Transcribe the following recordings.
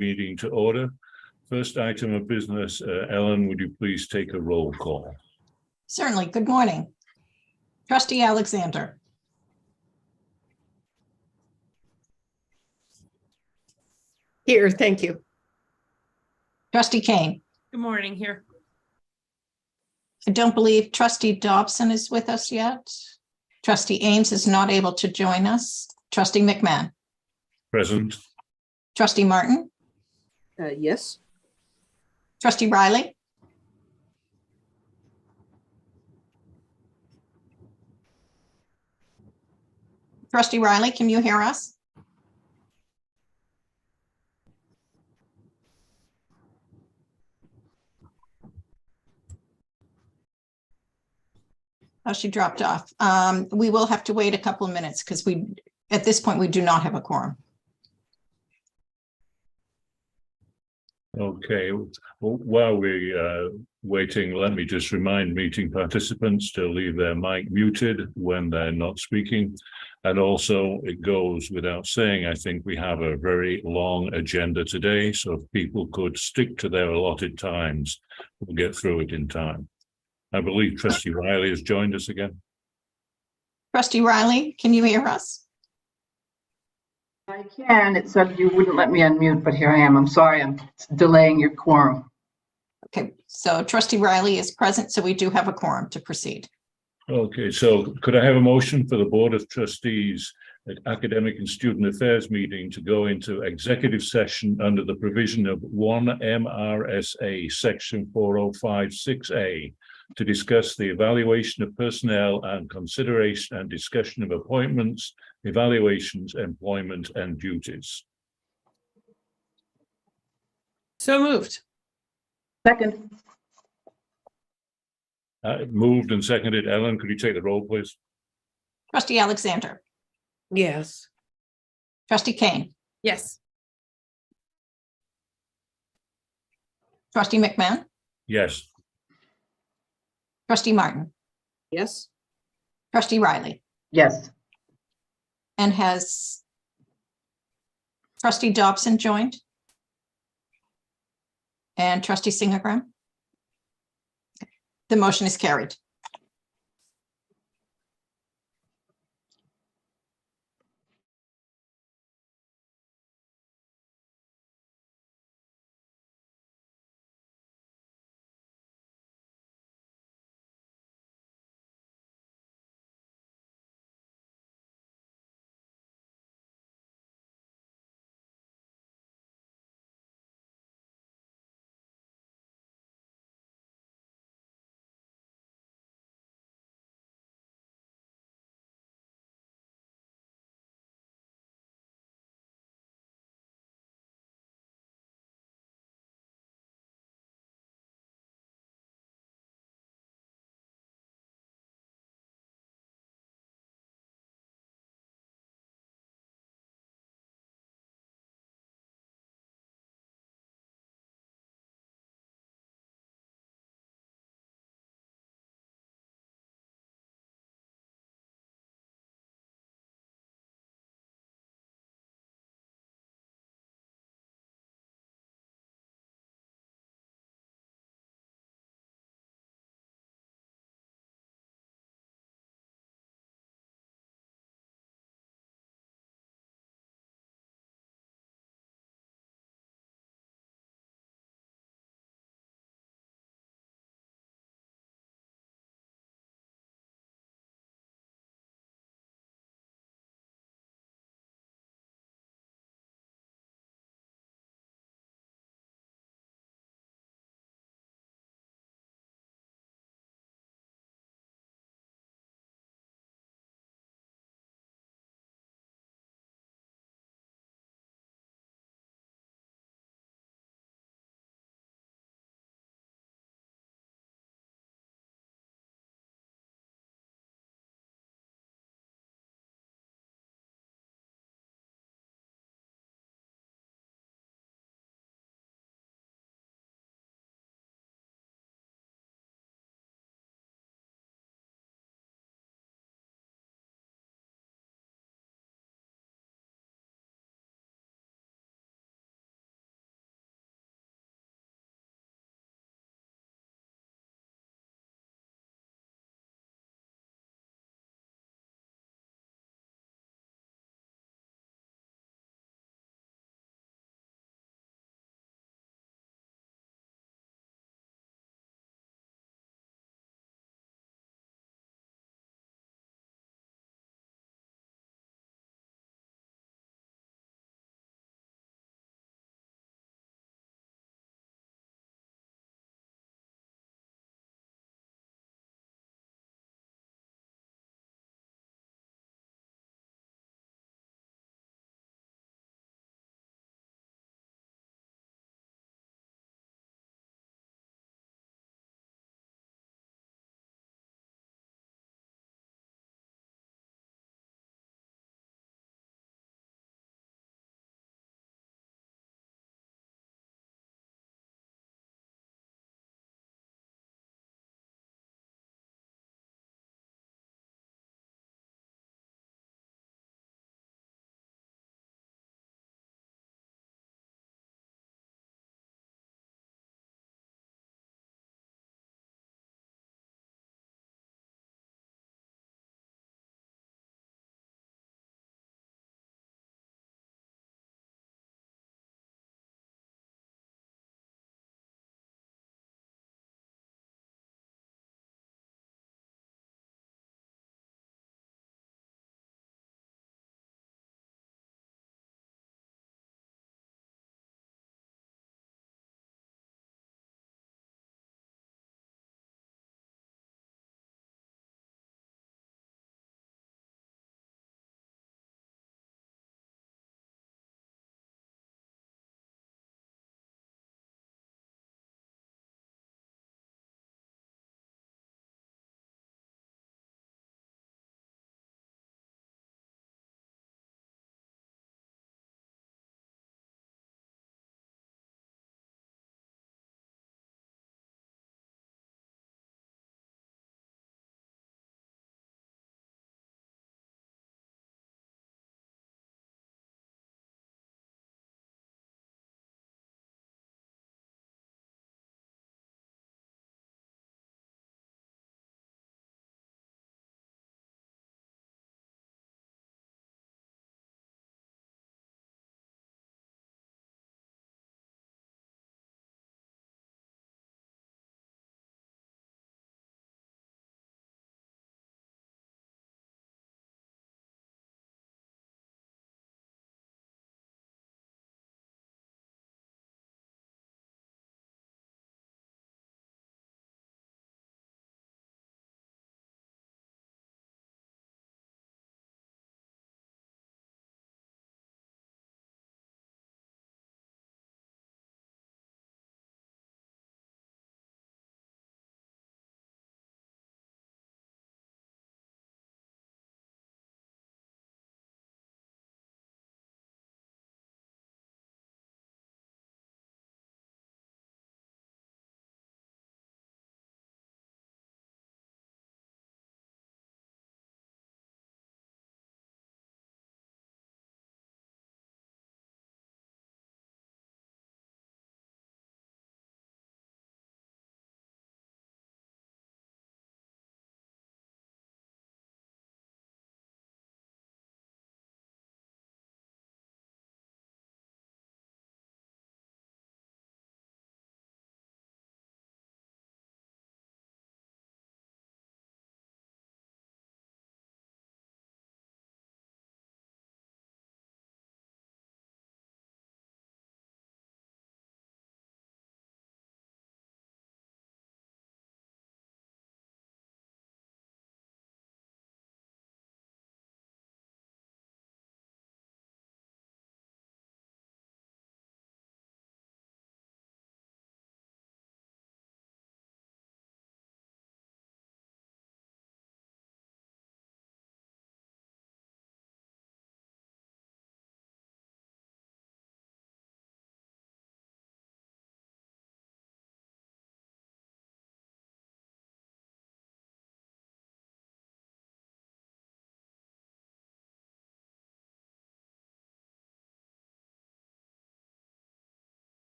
meeting to order. First item of business, Ellen, would you please take a roll call? Certainly. Good morning. Trustee Alexander. Here, thank you. Trustee Kane. Good morning, here. I don't believe Trustee Dobson is with us yet. Trustee Ames is not able to join us. Trustee McMahon. Present. Trustee Martin. Yes. Trustee Riley. Trustee Riley, can you hear us? Oh, she dropped off. We will have to wait a couple of minutes because at this point, we do not have a quorum. Okay, well, while we're waiting, let me just remind meeting participants to leave their mic muted when they're not speaking. And also, it goes without saying, I think we have a very long agenda today, so if people could stick to their allotted times, we'll get through it in time. I believe Trustee Riley has joined us again. Trustee Riley, can you hear us? I can. It said you wouldn't let me unmute, but here I am. I'm sorry. I'm delaying your quorum. Okay, so Trustee Riley is present, so we do have a quorum to proceed. Okay, so could I have a motion for the Board of Trustees at Academic and Student Affairs meeting to go into executive session under the provision of 1 MRSA section 4056A to discuss the evaluation of personnel and consideration and discussion of appointments, evaluations, employment, and duties. So moved. Second. Moved and seconded. Ellen, could you take the roll, please? Trustee Alexander. Yes. Trustee Kane. Yes. Trustee McMahon. Yes. Trustee Martin. Yes. Trustee Riley. Yes. And has Trustee Dobson joined? And Trustee Singagram? The motion is carried.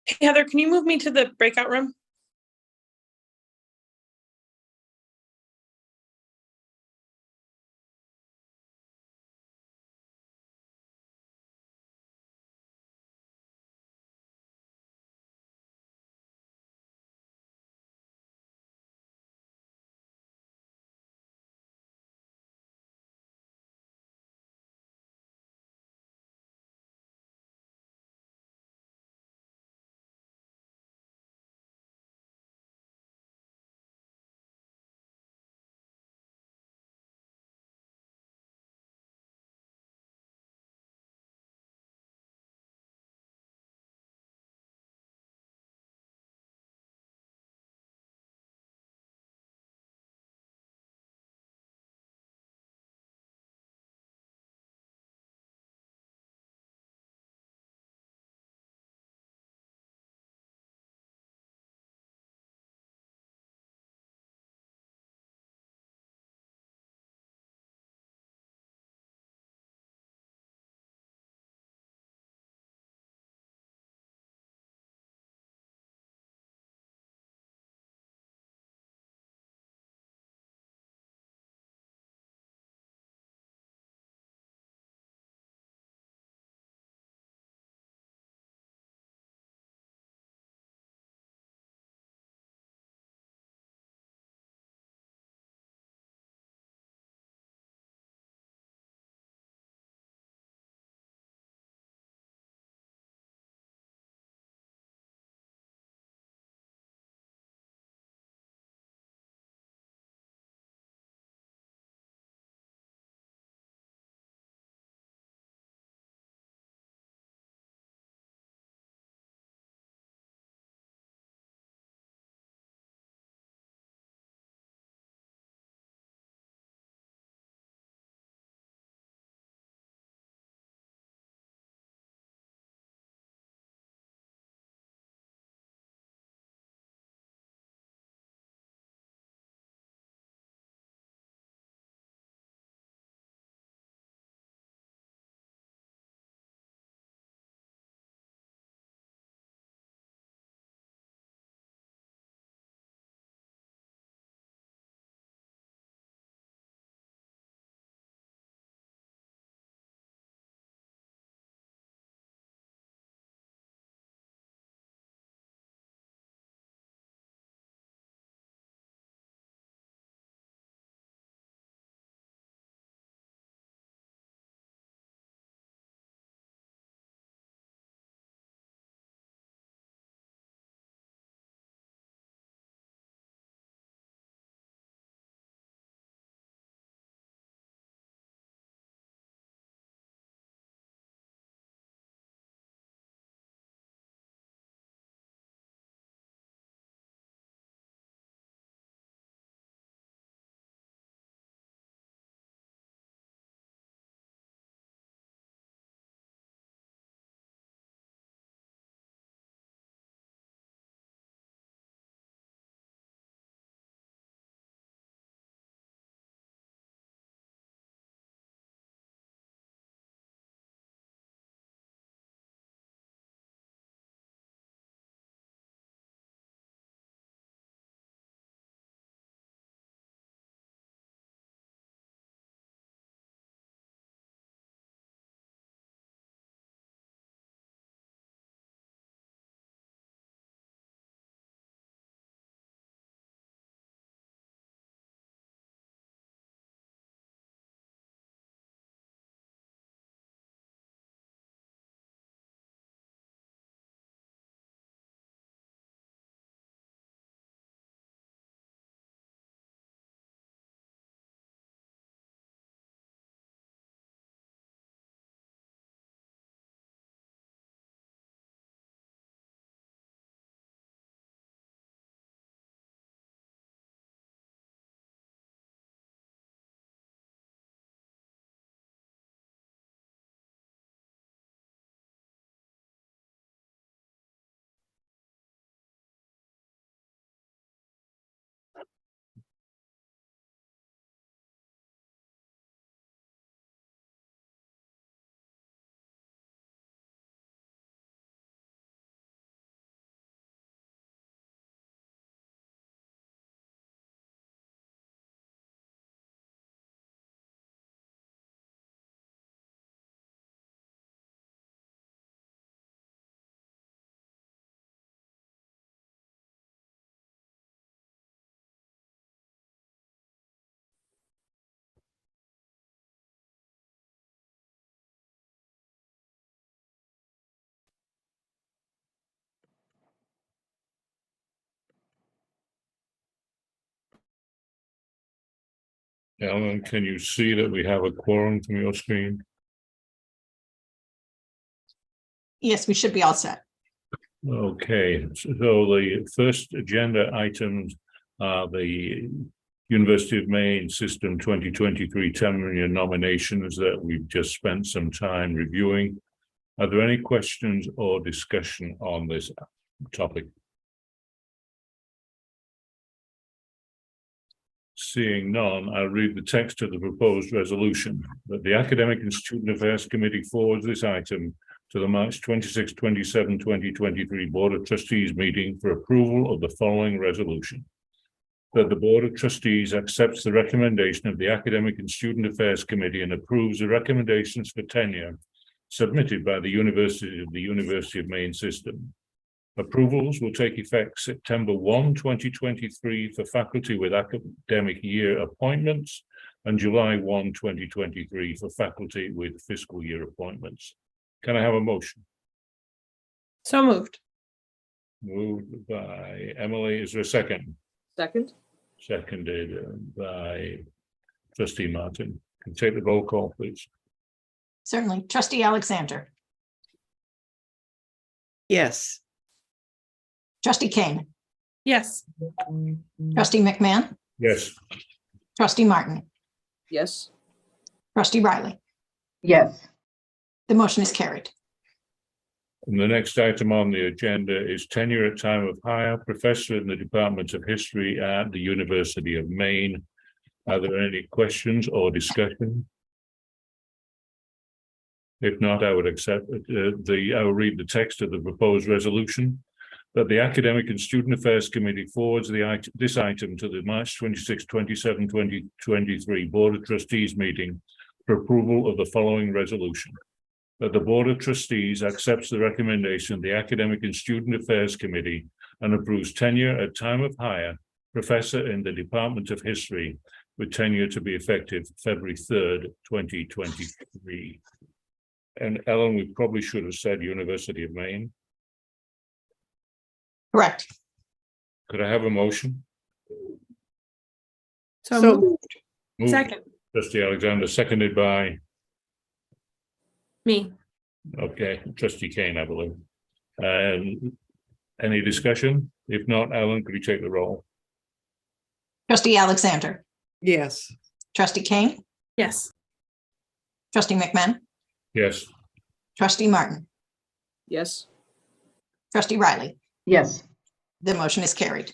Hey, Heather, can you move me to the breakout room? Ellen, can you see that we have a quorum from your screen? Yes, we should be all set. Okay, so the first agenda items are the University of Maine System 2023 tenure nominations that we've just spent some time reviewing. Are there any questions or discussion on this topic? Seeing none, I'll read the text of the proposed resolution that the Academic and Student Affairs Committee forwards this item to the March 26, 27, 2023 Board of Trustees meeting for approval of the following resolution. That the Board of Trustees accepts the recommendation of the Academic and Student Affairs Committee and approves the recommendations for tenure submitted by the University of Maine System. Approvals will take effect September 1, 2023 for faculty with academic year appointments and July 1, 2023 for faculty with fiscal year appointments. Can I have a motion? So moved. Moved by Emily. Is there a second? Second. Seconded by Trustee Martin. Can you take the roll call, please? Certainly. Trustee Alexander, Yes. trustee Kane, Yes. trustee McMahon, Yes. trustee Martin, Yes. trustee Riley. Yes, The motion is carried. And the next item on the agenda is tenure at time of hire, professor in the Department of History at the University of Maine. Are there any questions or discussion? If not, I would accept I will read the text of the proposed resolution that the Academic and Student Affairs Committee forwards this item to the March 26, 27, 2023 Board of Trustees meeting for approval of the following resolution. That the Board of Trustees accepts the recommendation of the Academic and Student Affairs Committee and approves tenure at time of hire, professor in the Department of History, with tenure to be effective February 3rd, 2023. And Ellen, we probably should have said University of Maine. Correct. Could I have a motion? So So moved. moved. Moved, Second. Trustee Alexander, seconded by, Me. okay, Trustee Kane, I believe. Any discussion? If not, Ellen, could you take the roll? Trustee Alexander, Yes. trustee Kane, Yes. trustee McMahon, Yes. trustee Martin, Yes. trustee Riley. yes, The motion is carried.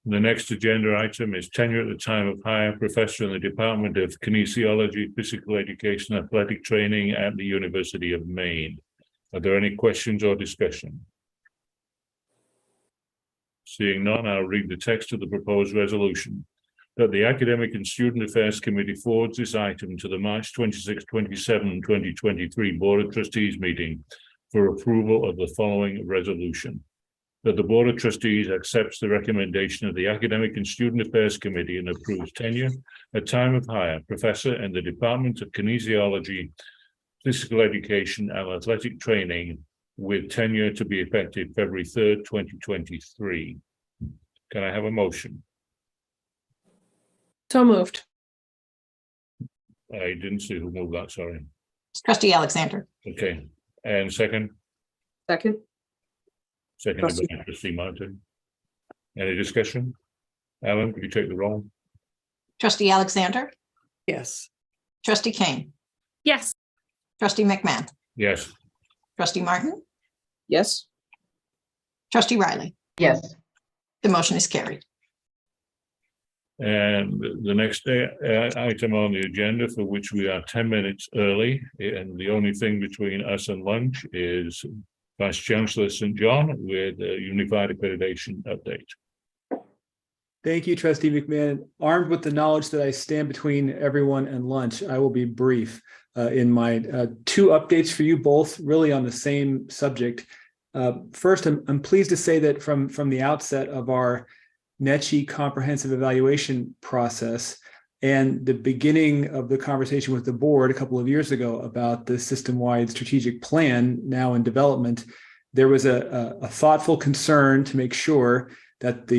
The next agenda item is tenure at the time of hire, professor in the Department of Kinesiology, Physical Education, Athletic Training at the University of Maine. Are there any questions or discussion? Seeing none, I'll read the text of the proposed resolution. That the Academic and Student Affairs Committee forwards this item to the March 26, 27, 2023 Board of Trustees meeting for approval of the following resolution. That the Board of Trustees accepts the recommendation of the Academic and Student Affairs Committee and approves tenure at time of hire, professor in the Department of Kinesiology, Physical Education and Athletic Training, with tenure to be effective February 3rd, 2023. Can I have a motion? So moved. I didn't see who moved that, sorry. Trustee Alexander, Okay, and second? Second. Seconded by Trustee Martin. Any discussion? Alan, could you take the roll? trustee Alexander, Yes. trustee Kane, Yes. trustee McMahon, Yes. trustee Martin, Yes. trustee Riley. yes, The motion is carried. And the next item on the agenda, for which we are 10 minutes early, and the only thing between us and lunch is Vice Chancellor St. John with a unified accreditation update. Thank you, Trustee McMahon. Armed with the knowledge that I stand between everyone and lunch, I will be brief in my two updates for you both, really on the same subject. First, I'm pleased to say that from the outset of our NECHI comprehensive evaluation process and the beginning of the conversation with the board a couple of years ago about the system-wide strategic plan now in development, there was a thoughtful concern to make sure that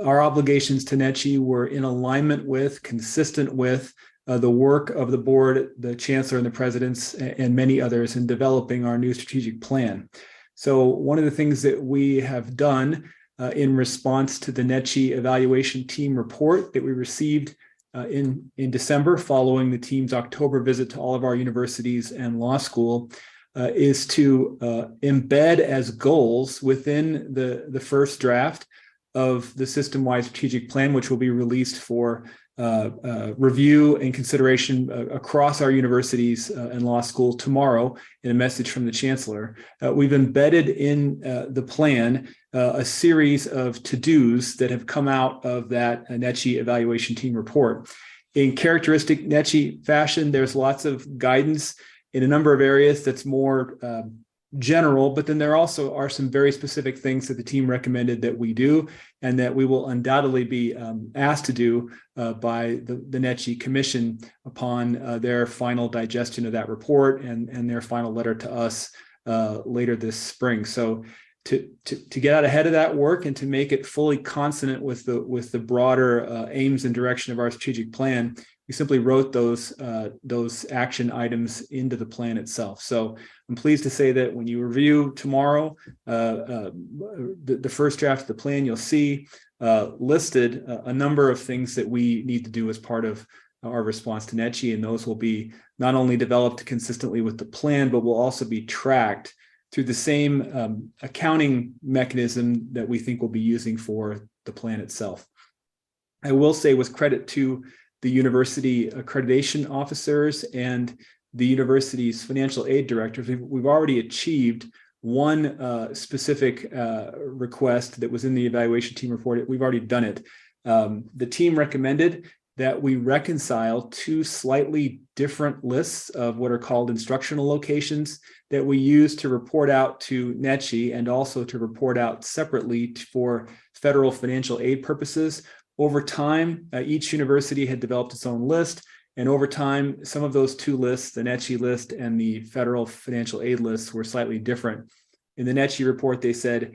our obligations to NECHI were in alignment with, consistent with the work of the board, the chancellor and the presidents, and many others in developing our new strategic plan. So one of the things that we have done in response to the NECHI evaluation team report that we received in December following the team's October visit to all of our universities and law school is to embed as goals within the first draft of the system-wide strategic plan, which will be released for review and consideration across our universities and law school tomorrow in a message from the chancellor. We've embedded in the plan a series of to-dos that have come out of that NECHI evaluation team report. In characteristic NECHI fashion, there's lots of guidance in a number of areas that's more general, but then there also are some very specific things that the team recommended that we do and that we will undoubtedly be asked to do by the NECHI Commission upon their final digestion of that report and their final letter to us later this spring. So to get out ahead of that work and to make it fully consonant with the broader aims and direction of our strategic plan, we simply wrote those action items into the plan itself. So I'm pleased to say that when you review tomorrow the first draft of the plan, you'll see listed a number of things that we need to do as part of our response to NECHI, and those will be not only developed consistently with the plan, but will also be tracked through the same accounting mechanism that we think we'll be using for the plan itself. I will say, with credit to the university accreditation officers and the university's financial aid directors, we've already achieved one specific request that was in the evaluation team report. We've already done it. The team recommended that we reconcile two slightly different lists of what are called instructional locations that we use to report out to NECHI and also to report out separately for federal financial aid purposes. Over time, each university had developed its own list, and over time, some of those two lists, the NECHI list and the federal financial aid lists, were slightly different. In the NECHI report, they said,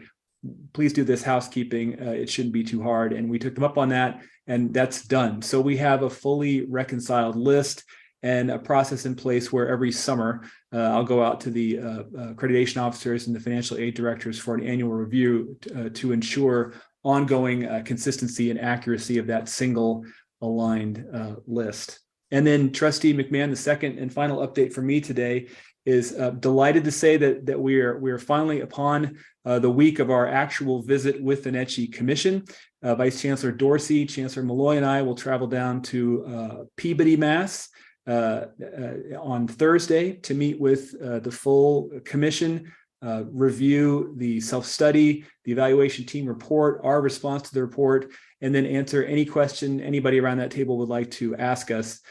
please do this housekeeping. It shouldn't be too hard. And we took them up on that, and that's done. So we have a fully reconciled list and a process in place where every summer I'll go out to the accreditation officers and the financial aid directors for an annual review to ensure ongoing consistency and accuracy of that single aligned list. And then Trustee McMahon, the second and final update for me today is delighted to say that we are finally upon the week of our actual visit with the NECHI Commission. Vice Chancellor Dorsey, Chancellor Malloy, and I will travel down to Peabody, Mass. On Thursday to meet with the full commission, review the self-study, the evaluation team report, our response to the report, and then answer any question anybody around that table would like to ask us.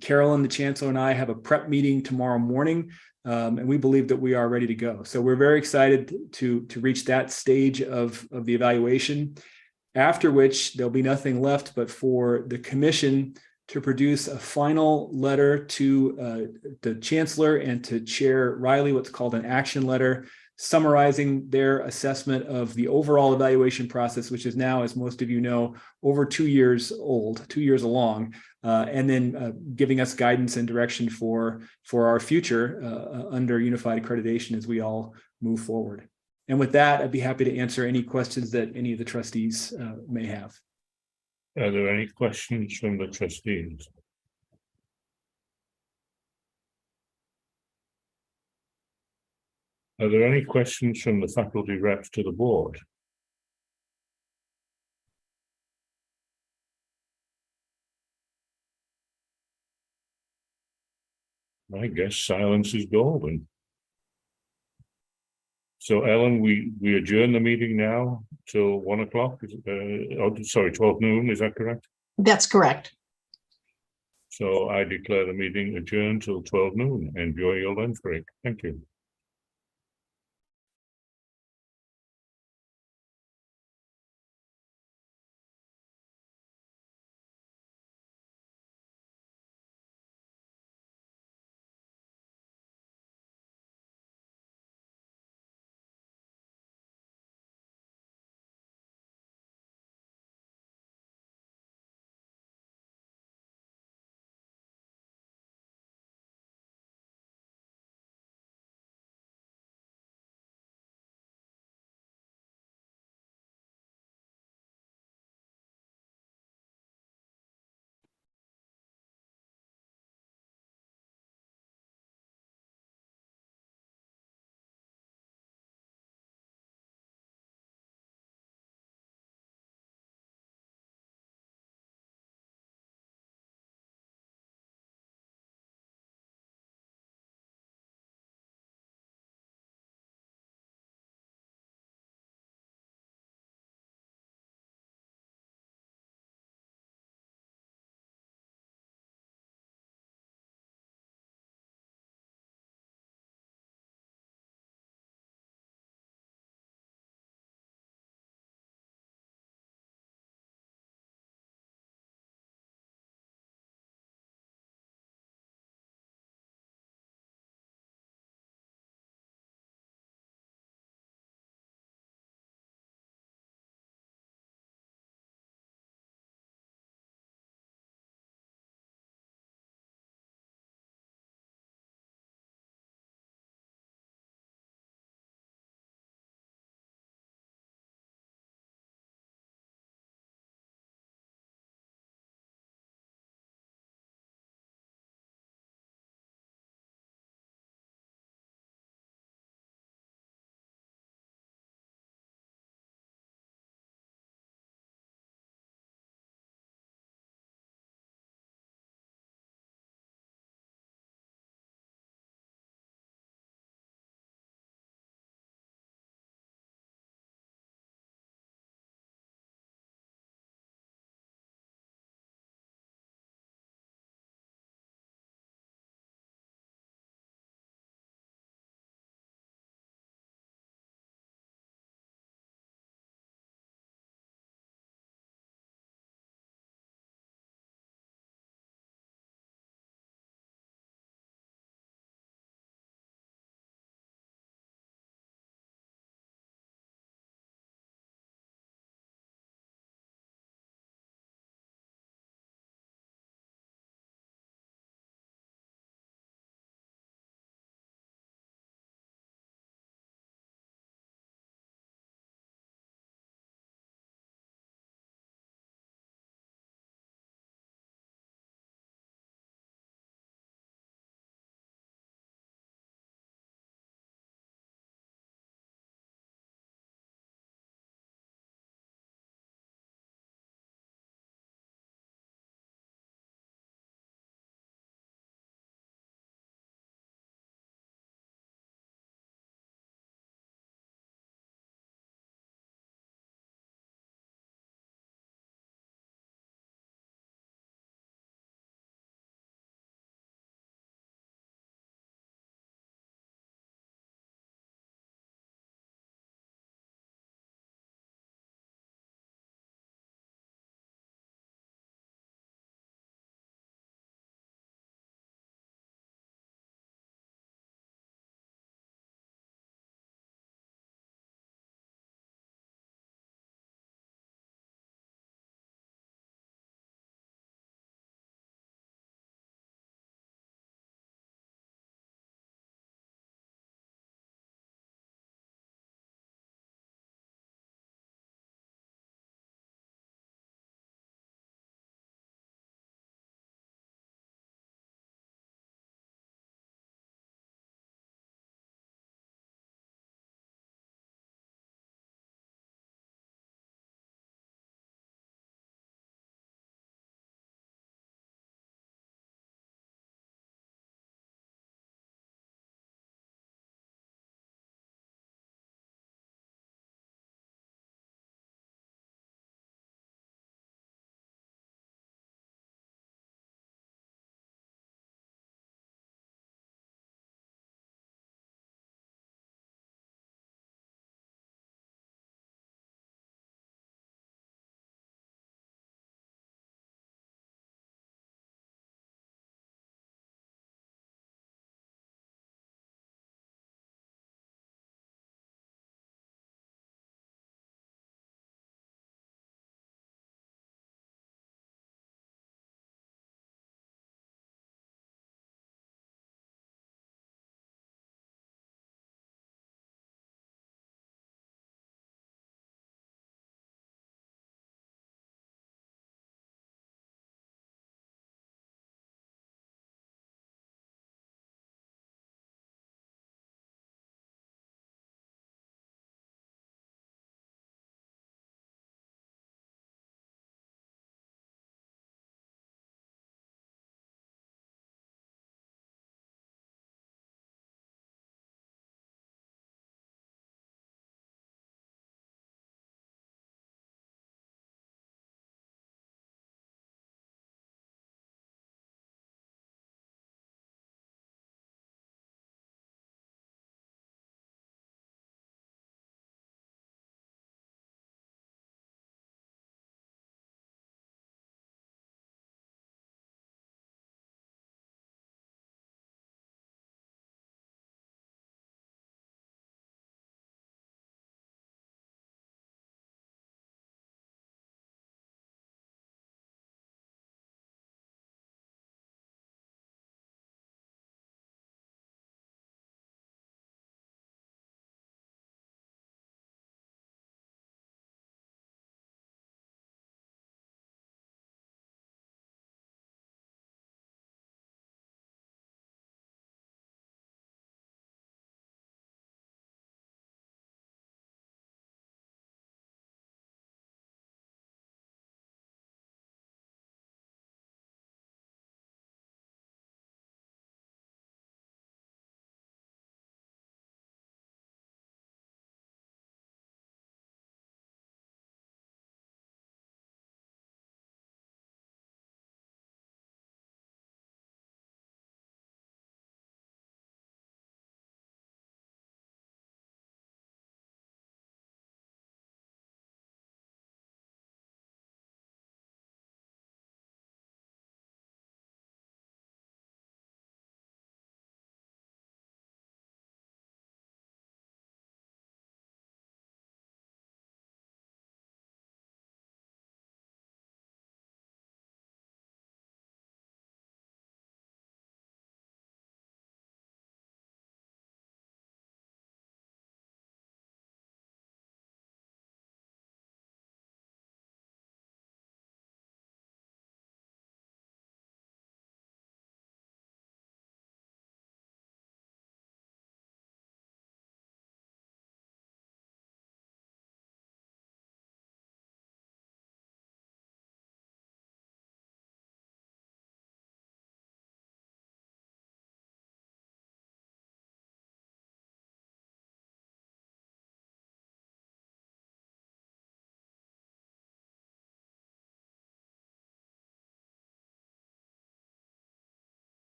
Carolyn, the chancellor, and I have a prep meeting tomorrow morning, and we believe that we are ready to go. So we're very excited to reach that stage of the evaluation, after which there'll be nothing left but for the commission to produce a final letter to the chancellor and to Chair Riley, what's called an action letter, summarizing their assessment of the overall evaluation process, which is now, as most of you know, over 2 years old, 2 years along, and then giving us guidance and direction for our future under unified accreditation as we all move forward. And with that, I'd be happy to answer any questions that any of the trustees may have. Are there any questions from the trustees? Are there any questions from the faculty reps to the board? I guess silence is golden. So, Ellen, we adjourn the meeting now till 1 o'clock. 12 noon. Is that correct? That's correct. So I declare the meeting adjourned till 12 noon. Enjoy your lunch break. Thank you.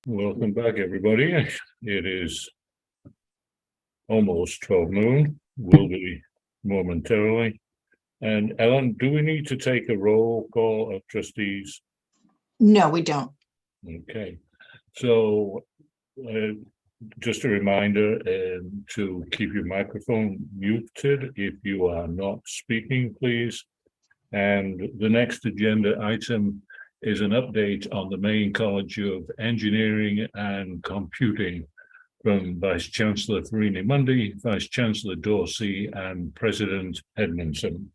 Welcome back, everybody. It is almost 12 noon, will be momentarily. And Ellen, do we need to take a roll call of trustees? No, we don't. Okay, so just a reminder to keep your microphone muted if you are not speaking, please. And the next agenda item is an update on the Maine College of Engineering and Computing from Vice Chancellor Farini Mundy, Vice Chancellor Dorsey, and President Edmondson.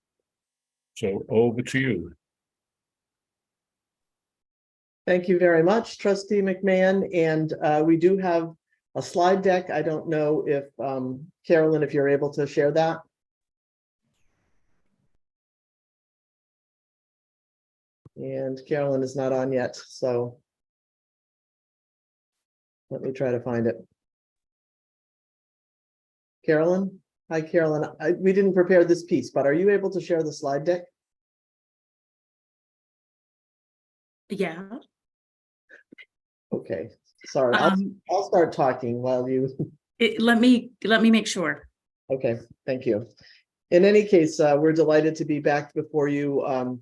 So over to you. Thank you very much, Trustee McMahon. And we do have a slide deck. I don't know if Carolyn, if you're able to share that. And Carolyn is not on yet, so let me try to find it. Carolyn? Hi, Carolyn. We didn't prepare this piece, but are you able to share the slide deck? Yeah. Okay, sorry. I'll start talking while you. Let me make sure. Okay, thank you. In any case, we're delighted to be back before you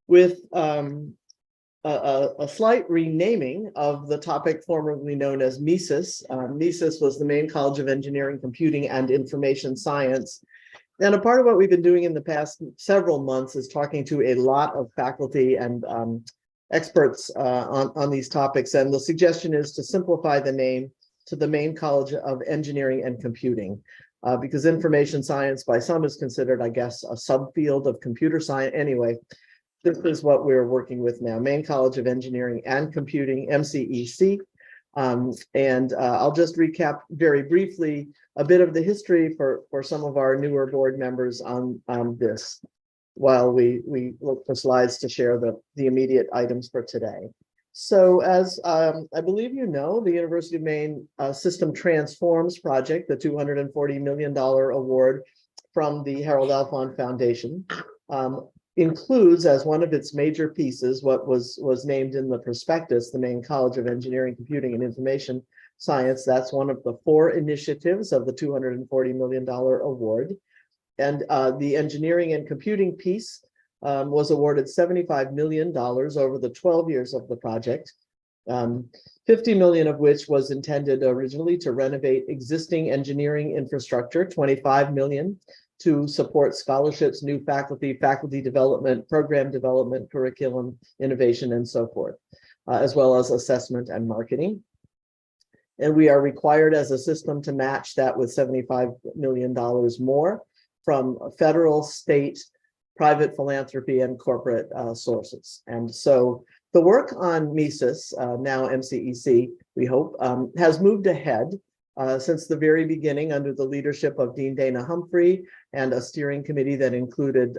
with a slight renaming of the topic formerly known as MESIS. MESIS was the Maine College of Engineering, Computing, and Information Science. And a part of what we've been doing in the past several months is talking to a lot of faculty and experts on these topics. And the suggestion is to simplify the name to the Maine College of Engineering and Computing, because information science by some is considered, I guess, a subfield of computer science. Anyway, this is what we're working with now, Maine College of Engineering and Computing, MCEC. I'll just recap very briefly a bit of the history for some of our newer board members on this, while we look for slides to share the immediate items for today. So as I believe you know, the University of Maine System Transforms project, the $240 million award from the Harold Alfond Foundation, includes as one of its major pieces what was named in the prospectus, the Maine College of Engineering, Computing, and Information Science. That's one of the 4 initiatives of the $240 million award. And the engineering and computing piece was awarded $75 million over the 12 years of the project, 50 million of which was intended originally to renovate existing engineering infrastructure, 25 million to support scholarships, new faculty development, program development, curriculum, innovation, and so forth, as well as assessment and marketing. And we are required as a system to match that with $75 million more from federal, state, private philanthropy, and corporate sources. And so the work on MESIS, now MCEC, we hope, has moved ahead since the very beginning under the leadership of Dean Dana Humphrey and a steering committee that included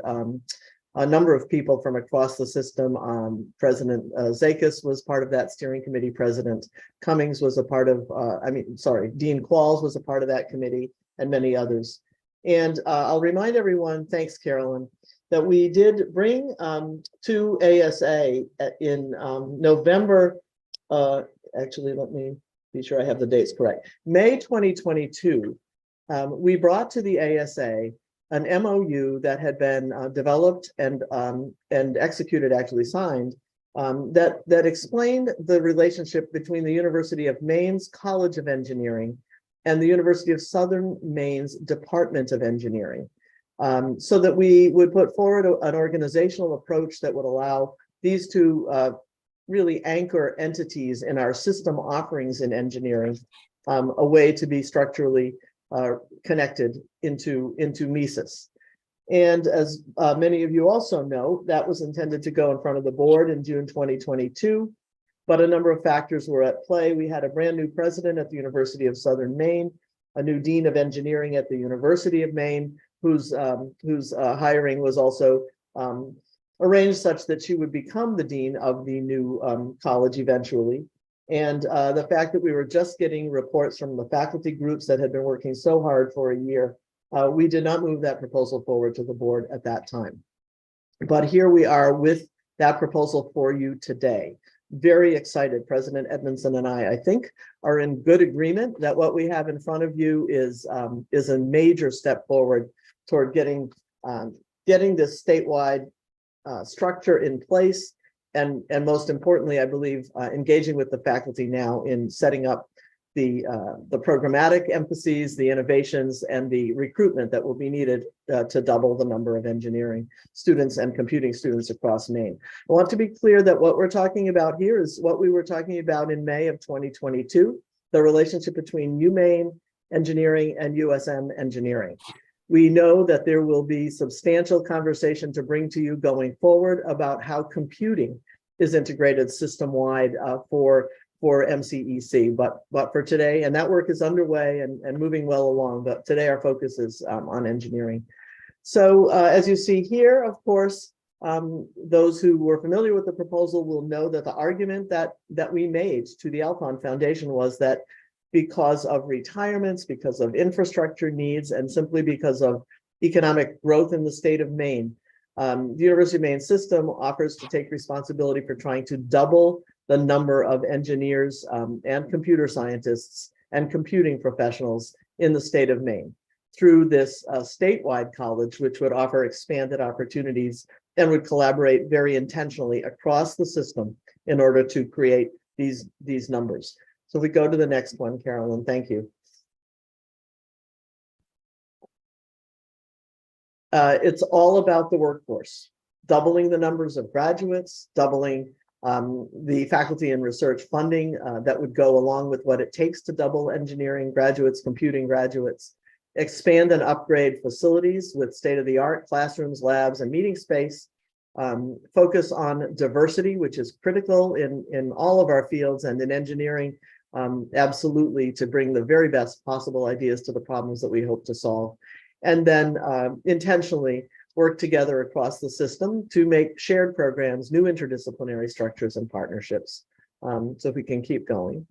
a number of people from across the system. President Zakis was part of that steering committee. President Cummings was a part of, Dean Qualls was a part of that committee, and many others. And I'll remind everyone, thanks, Carolyn, that we did bring to ASA in November, actually, let me be sure I have the dates correct. May 2022, we brought to the ASA an MOU that had been developed and executed, actually signed, that explained the relationship between the University of Maine's College of Engineering and the University of Southern Maine's Department of Engineering, so that we would put forward an organizational approach that would allow these two really anchor entities in our system offerings in engineering, a way to be structurally connected into MESIS. And as many of you also know, that was intended to go in front of the board in June 2022, but a number of factors were at play. We had a brand new president at the University of Southern Maine, a new dean of engineering at the University of Maine, whose hiring was also arranged such that she would become the dean of the new college eventually. And the fact that we were just getting reports from the faculty groups that had been working so hard for a year, we did not move that proposal forward to the board at that time. But here we are with that proposal for you today. very excited. President Edmondson and I think, are in good agreement that what we have in front of you is a major step forward toward getting this statewide structure in place, and most importantly, I believe, engaging with the faculty now in setting up the programmatic emphases, the innovations, and the recruitment that will be needed to double the number of engineering students and computing students across Maine. I want to be clear that what we're talking about here is what we were talking about in May of 2022, the relationship between UMaine Engineering and USM Engineering. We know that there will be substantial conversation to bring to you going forward about how computing is integrated system-wide for MCEC, but for today, and that work is underway and moving well along, but today our focus is on engineering. So as you see here, of course, those who were familiar with the proposal will know that the argument that we made to the Alpine Foundation was that because of retirements, because of infrastructure needs, and simply because of economic growth in the state of Maine, the University of Maine system offers to take responsibility for trying to double the number of engineers and computer scientists and computing professionals in the state of Maine through this statewide college, which would offer expanded opportunities and would collaborate very intentionally across the system in order to create these numbers. So we go to the next one, Carolyn, thank you. It's all about the workforce, doubling the numbers of graduates, doubling the faculty and research funding that would go along with what it takes to double engineering graduates, computing graduates, expand and upgrade facilities with state-of-the-art classrooms, labs, and meeting space, focus on diversity, which is critical in all of our fields, and in engineering, absolutely, to bring the very best possible ideas to the problems that we hope to solve. And then intentionally work together across the system to make shared programs, new interdisciplinary structures and partnerships. So if we can keep going.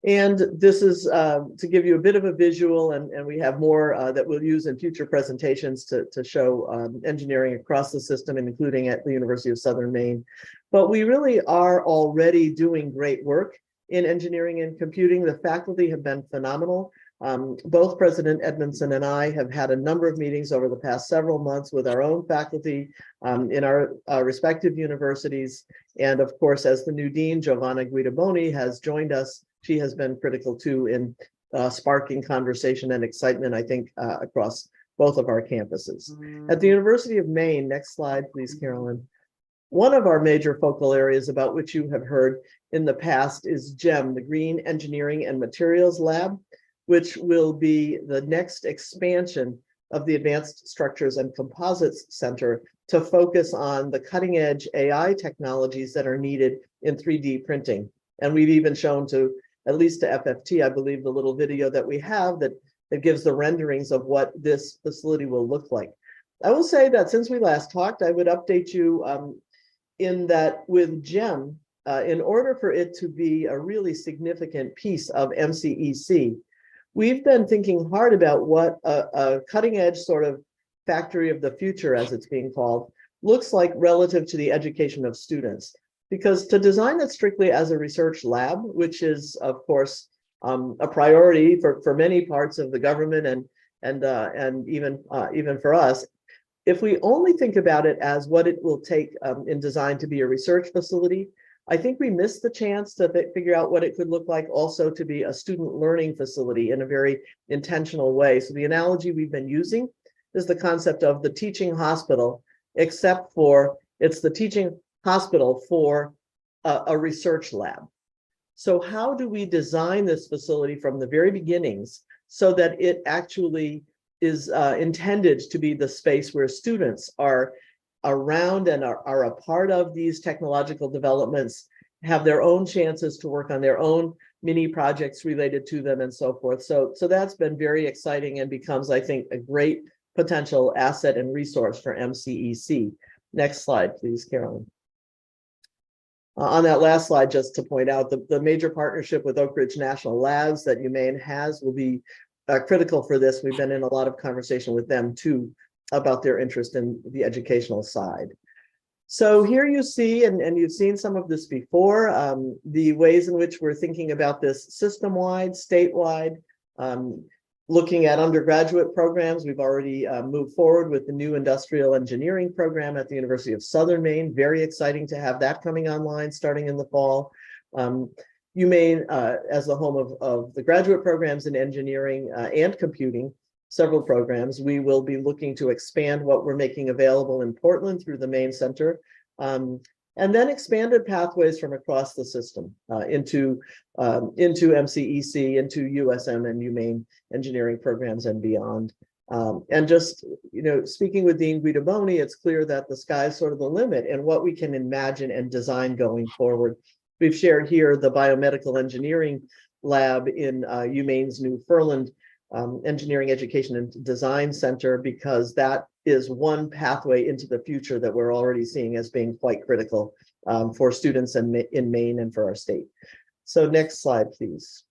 And this is to give you a bit of a visual, and we have more that we'll use in future presentations to show engineering across the system, including at the University of Southern Maine. But we really are already doing great work in engineering and computing. The faculty have been phenomenal. Both President Edmondson and I have had a number of meetings over the past several months with our own faculty in our respective universities. And of course, as the new dean, Giovanna Guidaboni, has joined us, she has been critical too in sparking conversation and excitement, I think, across both of our campuses. At the University of Maine, next slide, please, Carolyn. One of our major focal areas about which you have heard in the past is GEM, the Green Engineering and Materials Lab, which will be the next expansion of the Advanced Structures and Composites Center to focus on the cutting edge AI technologies that are needed in 3D printing. And we've even shown at least to FFT, I believe, the little video that we have that gives the renderings of what this facility will look like. I will say that since we last talked, I would update you in that with GEM, in order for it to be a really significant piece of MCEC, we've been thinking hard about what a cutting edge sort of factory of the future, as it's being called, looks like relative to the education of students. Because to design it strictly as a research lab, which is, of course, a priority for many parts of the government and even for us, if we only think about it as what it will take in design to be a research facility, I think we missed the chance to figure out what it could look like also to be a student learning facility in a very intentional way. So the analogy we've been using is the concept of the teaching hospital, except for it's the teaching hospital for a research lab. So how do we design this facility from the very beginnings so that it actually is intended to be the space where students are around and are a part of these technological developments, have their own chances to work on their own mini projects related to them and so forth. So that's been very exciting and becomes, I think, a great potential asset and resource for MCEC. Next slide, please, Carolyn. On that last slide, just to point out, the major partnership with Oak Ridge National Labs that UMaine has will be critical for this. We've been in a lot of conversation with them too about their interest in the educational side. So here you see, and you've seen some of this before, the ways in which we're thinking about this system-wide, statewide. Looking at undergraduate programs, we've already moved forward with the new industrial engineering program at the University of Southern Maine. Very exciting to have that coming online starting in the fall. UMaine, as the home of the graduate programs in engineering and computing, several programs, we will be looking to expand what we're making available in Portland through the Maine Center. And then expanded pathways from across the system into MCEC, into USM and UMaine engineering programs and beyond. And just, speaking with Dean Guidoboni, it's clear that the sky is sort of the limit and what we can imagine and design going forward. We've shared here the biomedical engineering lab in UMaine's new Furland Engineering Education and Design Center, because that is one pathway into the future that we're already seeing as being quite critical for students in Maine and for our state. So next slide, please.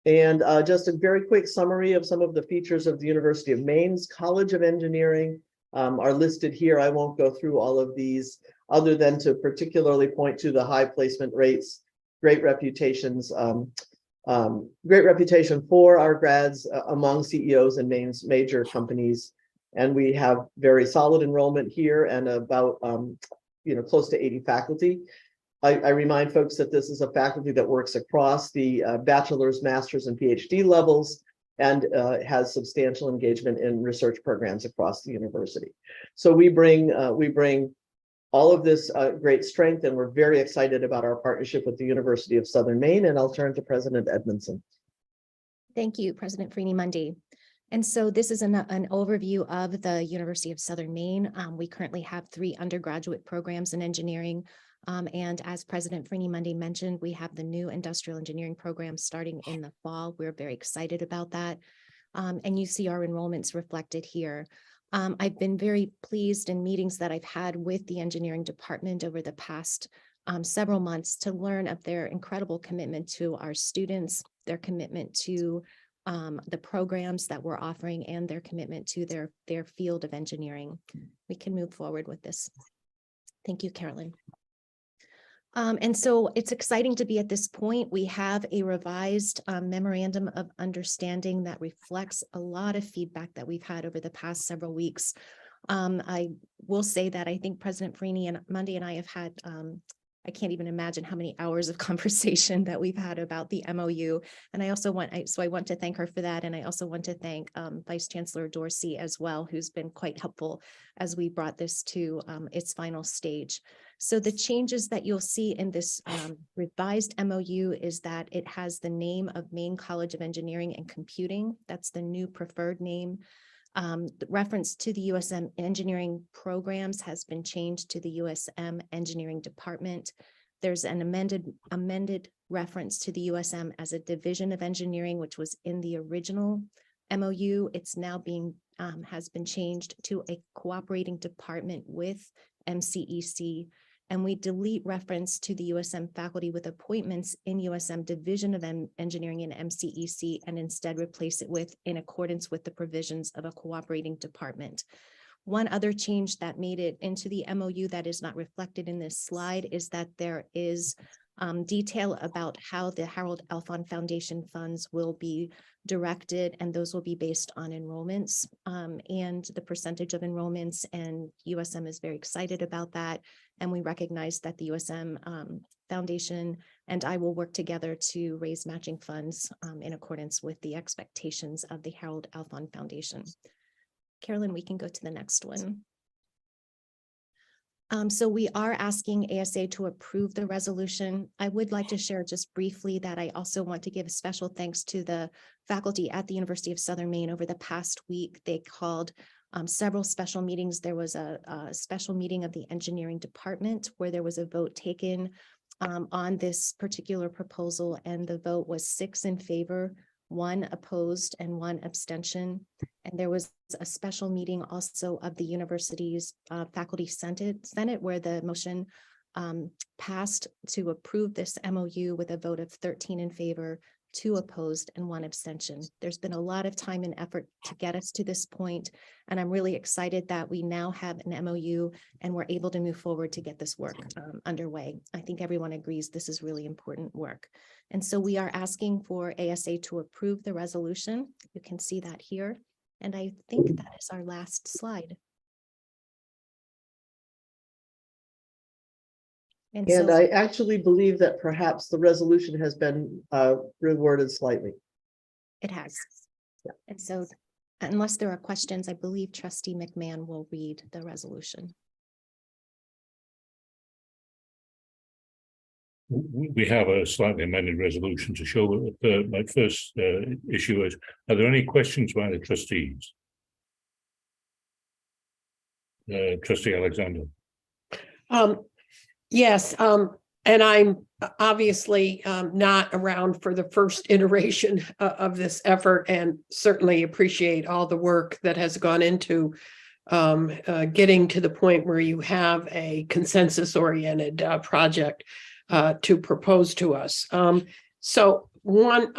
And just a very quick summary of some of the features of the University of Maine's College of Engineering are listed here. I won't go through all of these other than to particularly point to the high placement rates, great reputations, great reputation for our grads among CEOs in Maine's major companies. And we have very solid enrollment here and about, close to 80 faculty. I remind folks that this is a faculty that works across the bachelor's, master's, and PhD levels and has substantial engagement in research programs across the university. So we bring all of this great strength, and we're very excited about our partnership with the University of Southern Maine. And I'll turn to President Edmondson. Thank you, President Freni-Mundy. And so this is an overview of the University of Southern Maine. We currently have 3 undergraduate programs in engineering. And as President Freni-Mundy mentioned, we have the new industrial engineering program starting in the fall. We're very excited about that. And you see our enrollments reflected here. I've been very pleased in meetings that I've had with the engineering department over the past several months to learn of their incredible commitment to our students, their commitment to the programs that we're offering, and their commitment to their field of engineering. We can move forward with this. Thank you, Carolyn. And so it's exciting to be at this point. We have a revised memorandum of understanding that reflects a lot of feedback that we've had over the past several weeks. I will say that I think President Freni-Mundy and I have had, I can't even imagine how many hours of conversation that we've had about the MOU. And I also want to thank her for that. And I also want to thank Vice Chancellor Dorsey as well, who's been quite helpful as we brought this to its final stage. So the changes that you'll see in this revised MOU is that it has the name of Maine College of Engineering and Computing. That's the new preferred name. The reference to the USM engineering programs has been changed to the USM engineering department. There's an amended reference to the USM as a division of engineering, which was in the original MOU. It's now has been changed to a cooperating department with MCEC. And we delete reference to the USM faculty with appointments in USM Division of Engineering and MCEC, and instead replace it with in accordance with the provisions of a cooperating department. One other change that made it into the MOU that is not reflected in this slide is that there is detail about how the Harold Alfond Foundation funds will be directed, and those will be based on enrollments and the percentage of enrollments, and USM is very excited about that. And we recognize that the USM Foundation and I will work together to raise matching funds in accordance with the expectations of the Harold Alfond Foundation. Carolyn, we can go to the next one. So we are asking ASA to approve the resolution. I would like to share just briefly that I also want to give special thanks to the faculty at the University of Southern Maine. Over the past week, they called several special meetings. There was a special meeting of the engineering department where there was a vote taken on this particular proposal, and the vote was 6 in favor, 1 opposed, and 1 abstention. And there was a special meeting also of the university's faculty senate where the motion passed to approve this MOU with a vote of 13 in favor, 2 opposed, and 1 abstention. There's been a lot of time and effort to get us to this point, and I'm really excited that we now have an MOU and we're able to move forward to get this work underway. I think everyone agrees this is really important work. And so we are asking for ASA to approve the resolution. You can see that here. And I think that is our last slide. And And so I actually believe that perhaps the resolution has been reworded slightly. it has. Yeah. And so unless there are questions, I believe Trustee McMahon will read the resolution. We have a slightly amended resolution to show that my first issue is, are there any questions by the trustees? Trustee Alexander. Yes, and I'm obviously not around for the first iteration of this effort, and certainly appreciate all the work that has gone into getting to the point where you have a consensus-oriented project to propose to us. So one,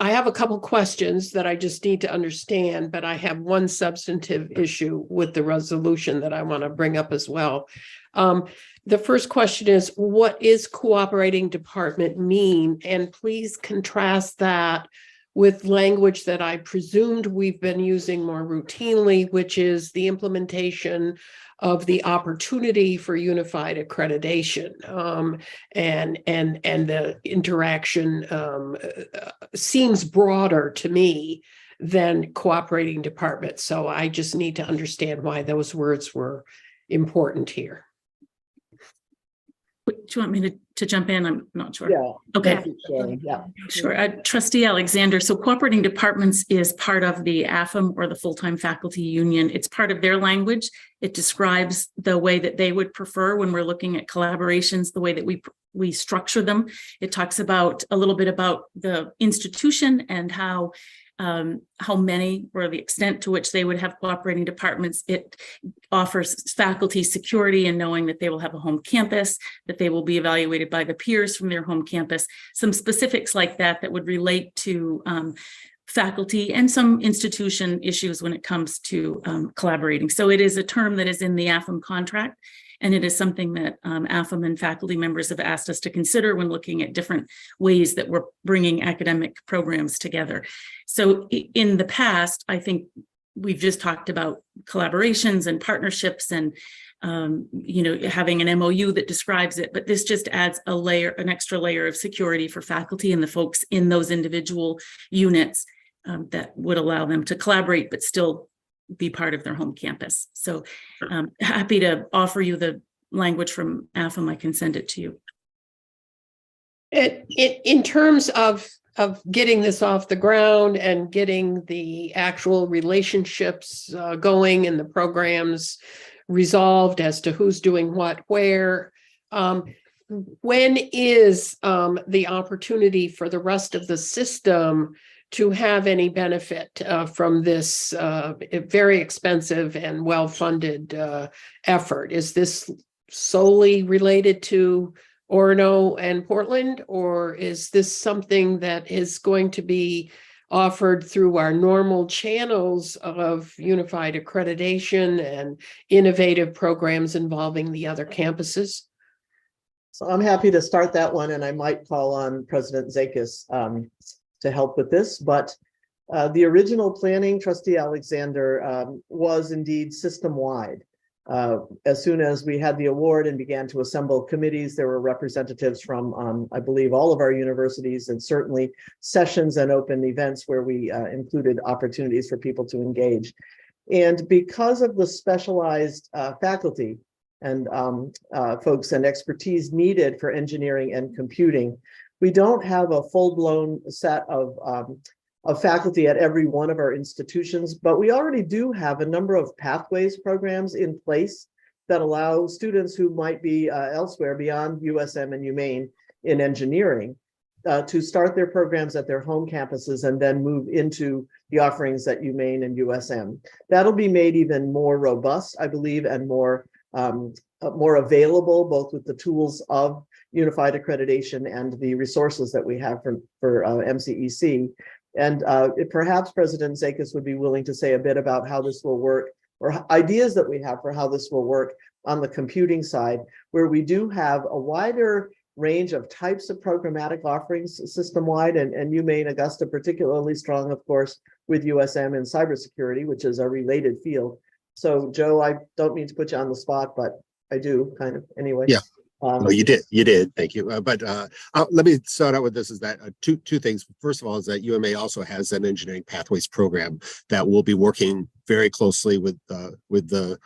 I have a couple questions that I just need to understand, but I have one substantive issue with the resolution that I want to bring up as well. The first question is, what is cooperating department mean? And please contrast that with language that I presumed we've been using more routinely, which is the implementation of the opportunity for unified accreditation, and the interaction seems broader to me than cooperating department. So I just need to understand why those words were important here. Do you want me to jump in? I'm not sure. Yeah. Okay. Thank you, Sharon. Yeah. Sure. Trustee Alexander, so cooperating departments is part of the AFM, or the full-time faculty union. It's part of their language. It describes the way that they would prefer when we're looking at collaborations, the way that we structure them. It talks about a little bit about the institution and how many, or the extent to which they would have cooperating departments. It offers faculty security in knowing that they will have a home campus, that they will be evaluated by the peers from their home campus, some specifics like that that would relate to faculty and some institution issues when it comes to collaborating. So it is a term that is in the AFM contract, and it is something that AFM and faculty members have asked us to consider when looking at different ways that we're bringing academic programs together. So in the past, I think we've just talked about collaborations and partnerships and having an MOU that describes it, but this just adds an extra layer of security for faculty and the folks in those individual units that would allow them to collaborate, but still be part of their home campus. So happy to offer you the language from AFM. I can send it to you. In terms of getting this off the ground and getting the actual relationships going and the programs resolved as to who's doing what, where, when is the opportunity for the rest of the system to have any benefit from this very expensive and well-funded effort? Is this solely related to Orono and Portland, or is this something that is going to be offered through our normal channels of unified accreditation and innovative programs involving the other campuses? So I'm happy to start that one, and I might call on President Zakis to help with this. But the original planning, Trustee Alexander, was indeed system-wide. As soon as we had the award and began to assemble committees, there were representatives from, I believe, all of our universities, and certainly sessions and open events where we included opportunities for people to engage. And because of the specialized faculty and folks and expertise needed for engineering and computing, we don't have a full-blown set of faculty at every one of our institutions, but we already do have a number of pathways programs in place that allow students who might be elsewhere beyond USM and UMaine in engineering to start their programs at their home campuses and then move into the offerings at UMaine and USM. That'll be made even more robust, I believe, and more available, both with the tools of unified accreditation and the resources that we have for MCEC. And perhaps President Zekas would be willing to say a bit about how this will work, or ideas that we have for how this will work on the computing side, where we do have a wider range of types of programmatic offerings system-wide, and UMaine Augusta particularly strong, of course, with USM and cybersecurity, which is a related field. So Joe, I don't mean to put you on the spot, but I do kind of anyway. Yeah. No, you did. Thank you. But let me start out with this: is that two things. First of all, is that UMA also has an engineering pathways program that will be working very closely with the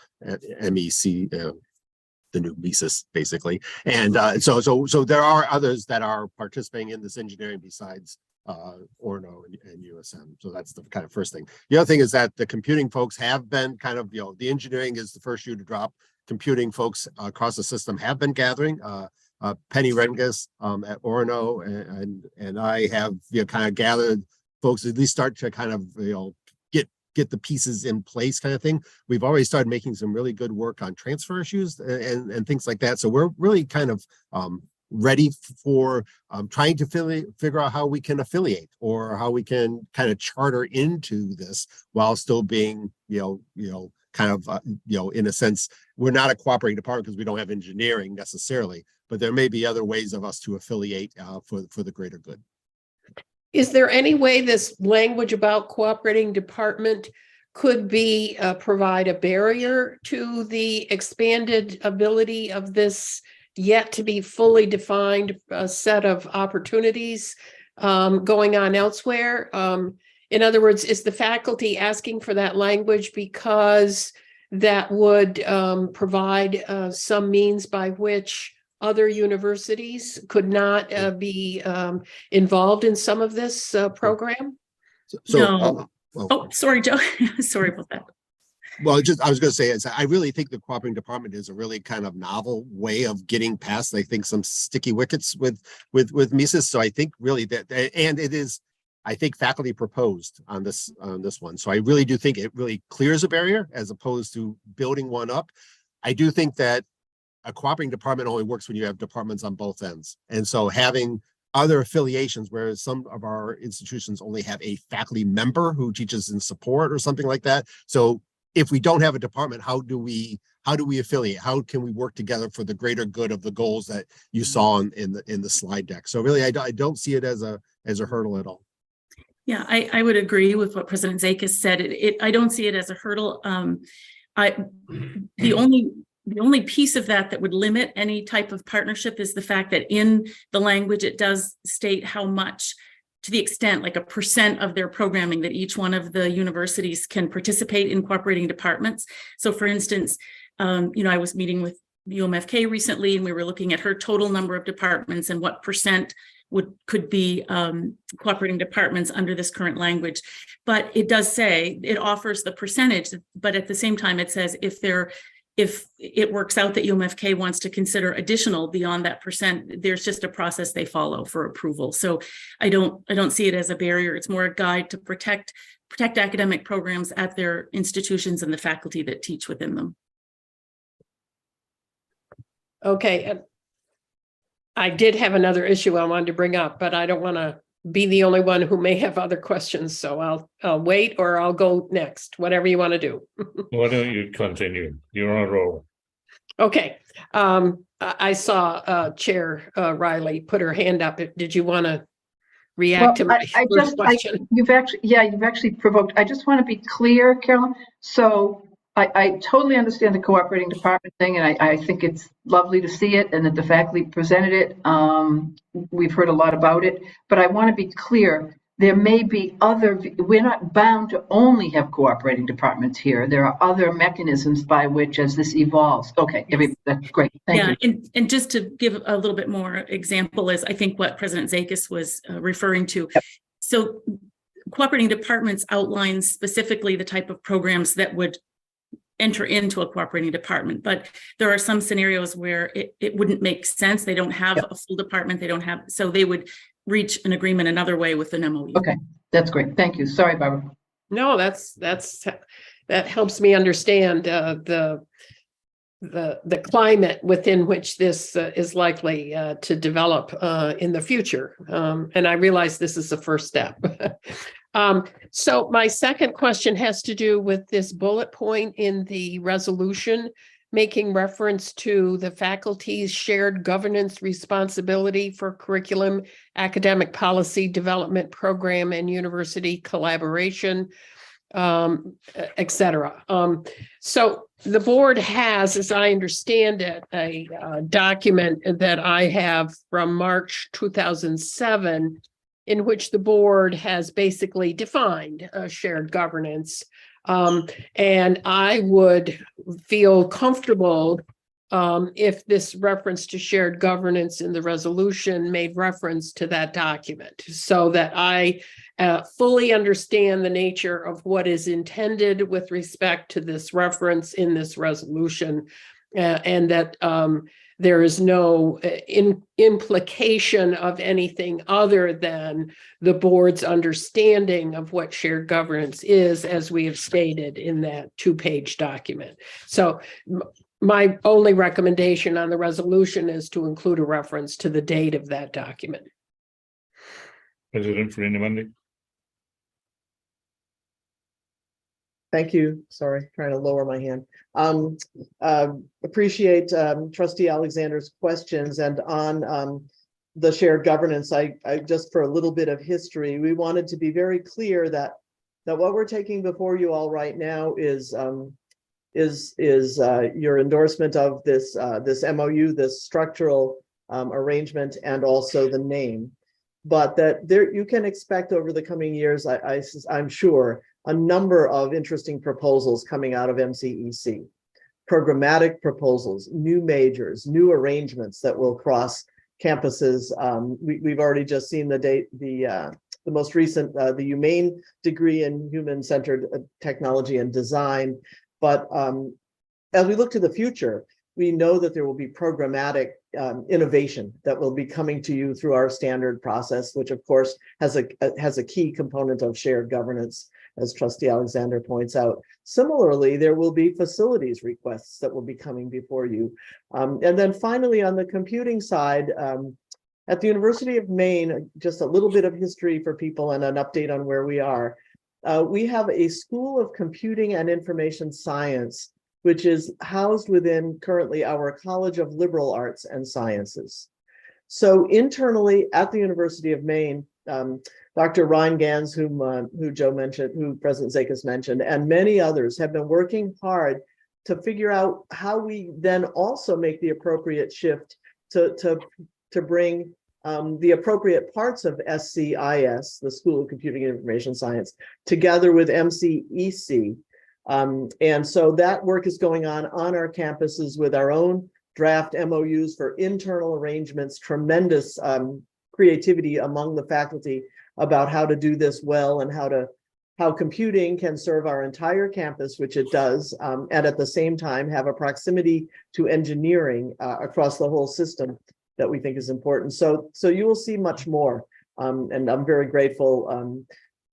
MEC, the new Mises, basically. And so there are others that are participating in this engineering besides Orono and USM. So that's the kind of first thing. The other thing is that the computing folks have been kind of, the engineering is the first shoe to drop. Computing folks across the system have been gathering. Penny Renges at Orono and I have kind of gathered folks, at least start to kind of get the pieces in place, kind of thing. We've already started making some really good work on transfer issues and things like that. So we're really kind of ready for trying to figure out how we can affiliate or how we can kind of charter into this while still being kind of, in a sense, we're not a cooperating department because we don't have engineering necessarily, but there may be other ways of us to affiliate for the greater good. Is there any way this language about cooperating department could be provide a barrier to the expanded ability of this yet to be fully defined set of opportunities going on elsewhere? In other words, is the faculty asking for that language because that would provide some means by which other universities could not be involved in some of this program? No. Sorry, Joe. Sorry about that. Well, I was going to say, I really think the cooperating department is a really kind of novel way of getting past, I think, some sticky wickets with Mises. So I think really that, and it is, I think, faculty proposed on this one. So I really do think it really clears a barrier as opposed to building one up. I do think that a cooperating department only works when you have departments on both ends. And so having other affiliations, whereas some of our institutions only have a faculty member who teaches in support or something like that. So if we don't have a department, how do we affiliate? How can we work together for the greater good of the goals that you saw in the slide deck? So really, I don't see it as a hurdle at all. Yeah, I would agree with what President Zekas said. I don't see it as a hurdle. The only piece of that would limit any type of partnership is the fact that in the language, it does state how much, to the extent like a % of their programming, that each one of the universities can participate in cooperating departments. So for instance, I was meeting with UMFK recently, and we were looking at her total number of departments and what % could be cooperating departments under this current language. But it does say, it offers the percentage, but at the same time, it says if it works out that UMFK wants to consider additional beyond that %, there's just a process they follow for approval. So I don't see it as a barrier. It's more a guide to protect academic programs at their institutions and the faculty that teach within them. Okay. I did have another issue I wanted to bring up, but I don't want to be the only one who may have other questions. So I'll wait, or I'll go next, whatever you want to do. Why don't you continue? You're on a roll. Okay. I saw Chair Riley put her hand up. Did you want to react to my first question? You've actually provoked. I just want to be clear, Carolyn. So I totally understand the cooperating department thing, and I think it's lovely to see it and that the faculty presented it. We've heard a lot about it, but I want to be clear. There may be we're not bound to only have cooperating departments here. There are other mechanisms by which, as this evolves. Okay, that's great. Thank you. And just to give a little bit more example is, I think what President Zekas was referring to. Yep. So cooperating departments outline specifically the type of programs that would enter into a cooperating department, but there are some scenarios where it wouldn't make sense. They don't have a full department. So they would reach an agreement another way with an MOU. Okay, that's great. Thank you. Sorry, Barbara. No, that helps me understand the climate within which this is likely to develop in the future. And I realize this is the first step. So my second question has to do with this bullet point in the resolution, making reference to the faculty's shared governance responsibility for curriculum, academic policy development program, and university collaboration, et cetera. So the board has, as I understand it, a document that I have from March 2007, in which the board has basically defined shared governance. And I would feel comfortable if this reference to shared governance in the resolution made reference to that document, so that I fully understand the nature of what is intended with respect to this reference in this resolution, and that there is no implication of anything other than the board's understanding of what shared governance is, as we have stated in that 2-page document. So my only recommendation on the resolution is to include a reference to the date of that document. President Farina Mundy. Thank you. Sorry, trying to lower my hand. Appreciate Trustee Alexander's questions, and on the shared governance, I just, for a little bit of history, we wanted to be very clear that what we're taking before you all right now is your endorsement of this this MOU, this structural arrangement, and also the name. But that there, you can expect over the coming years, I'm sure, a number of interesting proposals coming out of MCEC, programmatic proposals, new majors, new arrangements that will cross campuses. We've already just seen the most recent, the UMaine degree in human-centered technology and design. But as we look to the future, we know that there will be programmatic innovation that will be coming to you through our standard process, which of course has a key component of shared governance, as Trustee Alexander points out. Similarly, there will be facilities requests that will be coming before you. And then finally, on the computing side, at the University of Maine, just a little bit of history for people and an update on where we are. We have a School of Computing and Information Science, which is housed within currently our College of Liberal Arts and Sciences. So internally at the University of Maine, Dr. Ryan Gans, who Joe mentioned, who President Zekas mentioned, and many others have been working hard to figure out how we then also make the appropriate shift to bring the appropriate parts of SCIS, the School of Computing and Information Science, together with MCEC. And so that work is going on our campuses with our own draft MOUs for internal arrangements, tremendous creativity among the faculty about how to do this well, and how computing can serve our entire campus, which it does, and at the same time have a proximity to engineering across the whole system that we think is important. So you will see much more, and I'm very grateful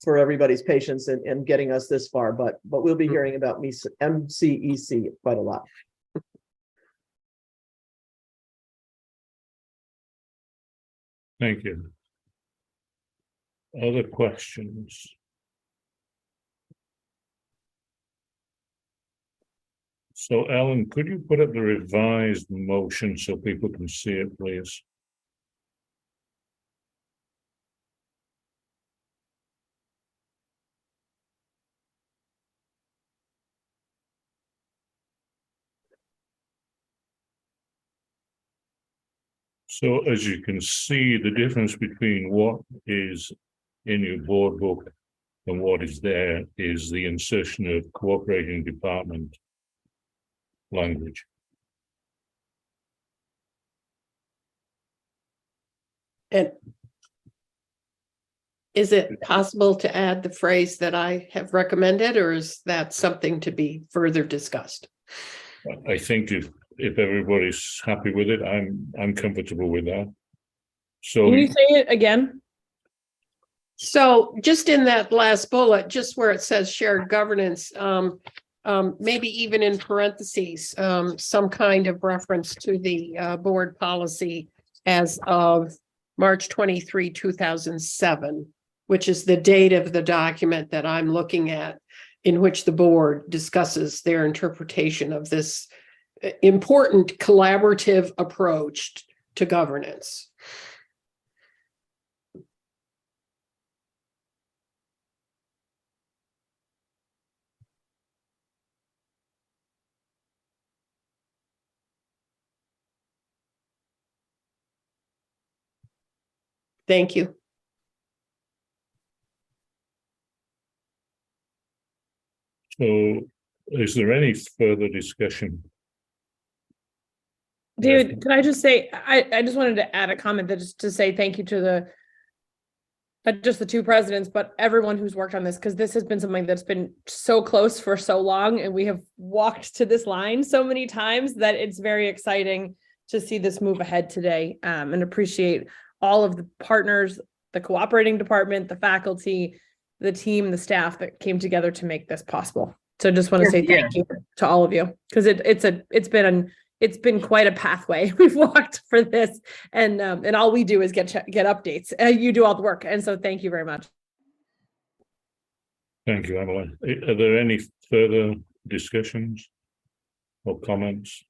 for everybody's patience in getting us this far, but we'll be hearing about MCEC quite a lot. Thank you. Other questions? So Alan, could you put up the revised motion so people can see it, please? So as you can see, the difference between what is in your board book and what is there is the insertion of cooperating department language. And is it possible to add the phrase that I have recommended, or is that something to be further discussed? I think if everybody's happy with it, I'm comfortable with that. So Can you say it again? So just in that last bullet, just where it says shared governance, maybe even in parentheses, some kind of reference to the board policy as of March 23, 2007, which is the date of the document that I'm looking at, in which the board discusses their interpretation of this important collaborative approach to governance. Thank you. So is there any further discussion? David, can I just say, I just wanted to add a comment that just to say thank you to the, not just the two presidents, but everyone who's worked on this, because this has been something that's been so close for so long, and we have walked to this line so many times that it's very exciting to see this move ahead today, and appreciate all of the partners, the cooperating department, the faculty, the team, the staff that came together to make this possible. So just want to say thank you to all of you, because it's been quite a pathway we've walked for this, and all we do is get updates. You do all the work, and so thank you very much. Thank you, Emily. Are there any further discussions or comments?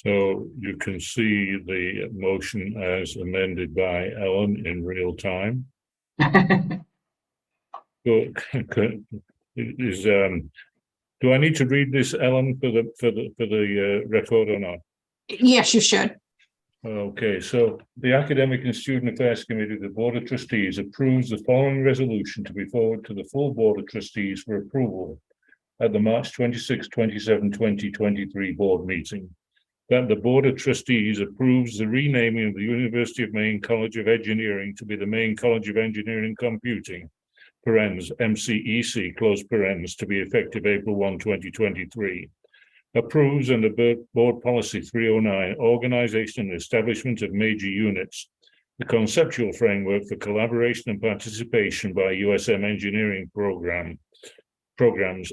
So you can see the motion as amended by Ellen in real time. Do I need to read this, Ellen, for the record or not? Yes, you should. Okay, so the Academic and Student Affairs Committee of the Board of Trustees approves the following resolution to be forwarded to the full Board of Trustees for approval at the March 26, 27, 2023 board meeting. That the Board of Trustees approves the renaming of the University of Maine College of Engineering to be the Maine College of Engineering Computing, parens, MCEC, close parens, to be effective April 1, 2023. Approves under Board Policy 309, Organization and Establishment of Major Units, the conceptual framework for collaboration and participation by USM engineering programs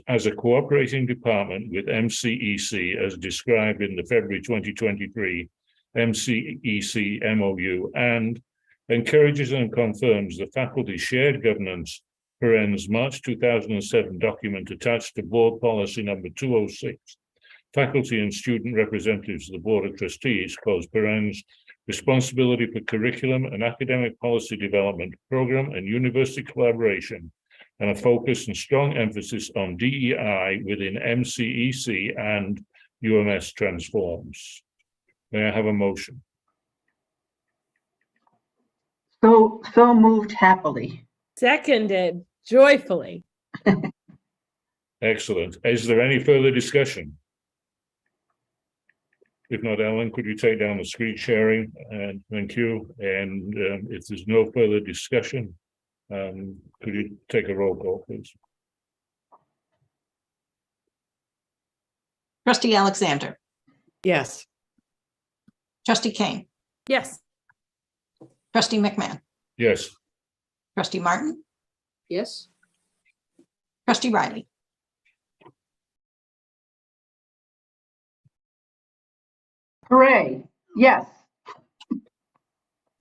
as a cooperating department with MCEC as described in the February 2023 MCEC MOU, and encourages and confirms the faculty shared governance parens March 2007 document attached to Board Policy number 206, faculty and student representatives of the Board of Trustees, close parens, responsibility for curriculum and academic policy development, program and university collaboration, and a focus and strong emphasis on DEI within MCEC and UMS Transforms. May I have a motion? So moved happily. Seconded joyfully. Excellent. Is there any further discussion? If not, Ellen, could you take down the screen sharing? And thank you. And if there's no further discussion, could you take a roll call, please? Trustee Alexander. Yes. Trustee Kane. Yes. Trustee McMahon. Yes. Trustee Martin. Yes. Trustee Riley. Hooray. Yes.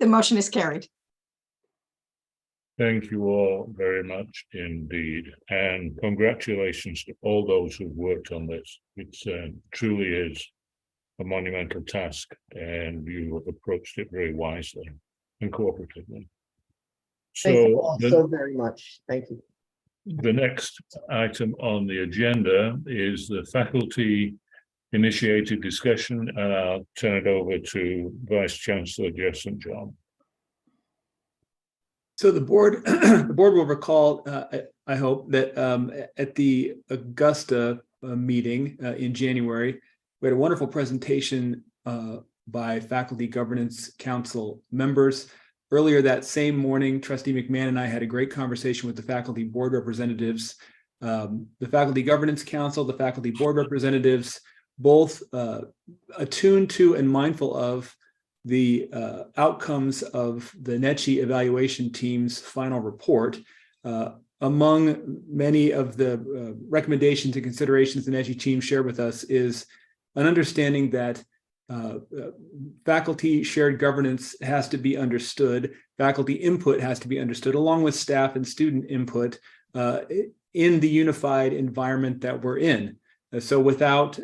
The motion is carried. Thank you all very much indeed. And congratulations to all those who've worked on this. It truly is a monumental task, and you have approached it very wisely and cooperatively. Thank you So all so very much. Thank you. the next item on the agenda is the faculty initiated discussion, and I'll turn it over to Vice Chancellor Jeff St. John. So the board, the board will recall, I hope, that at the Augusta meeting in January, we had a wonderful presentation by Faculty Governance Council members. Earlier that same morning, Trustee McMahon and I had a great conversation with the faculty board representatives the Faculty Governance Council, the faculty board representatives, both attuned to and mindful of the outcomes of the NECHI evaluation team's final report. Among many of the recommendations and considerations the NECHI team shared with us is an understanding that faculty shared governance has to be understood, faculty input has to be understood, along with staff and student input in the unified environment that we're in. So without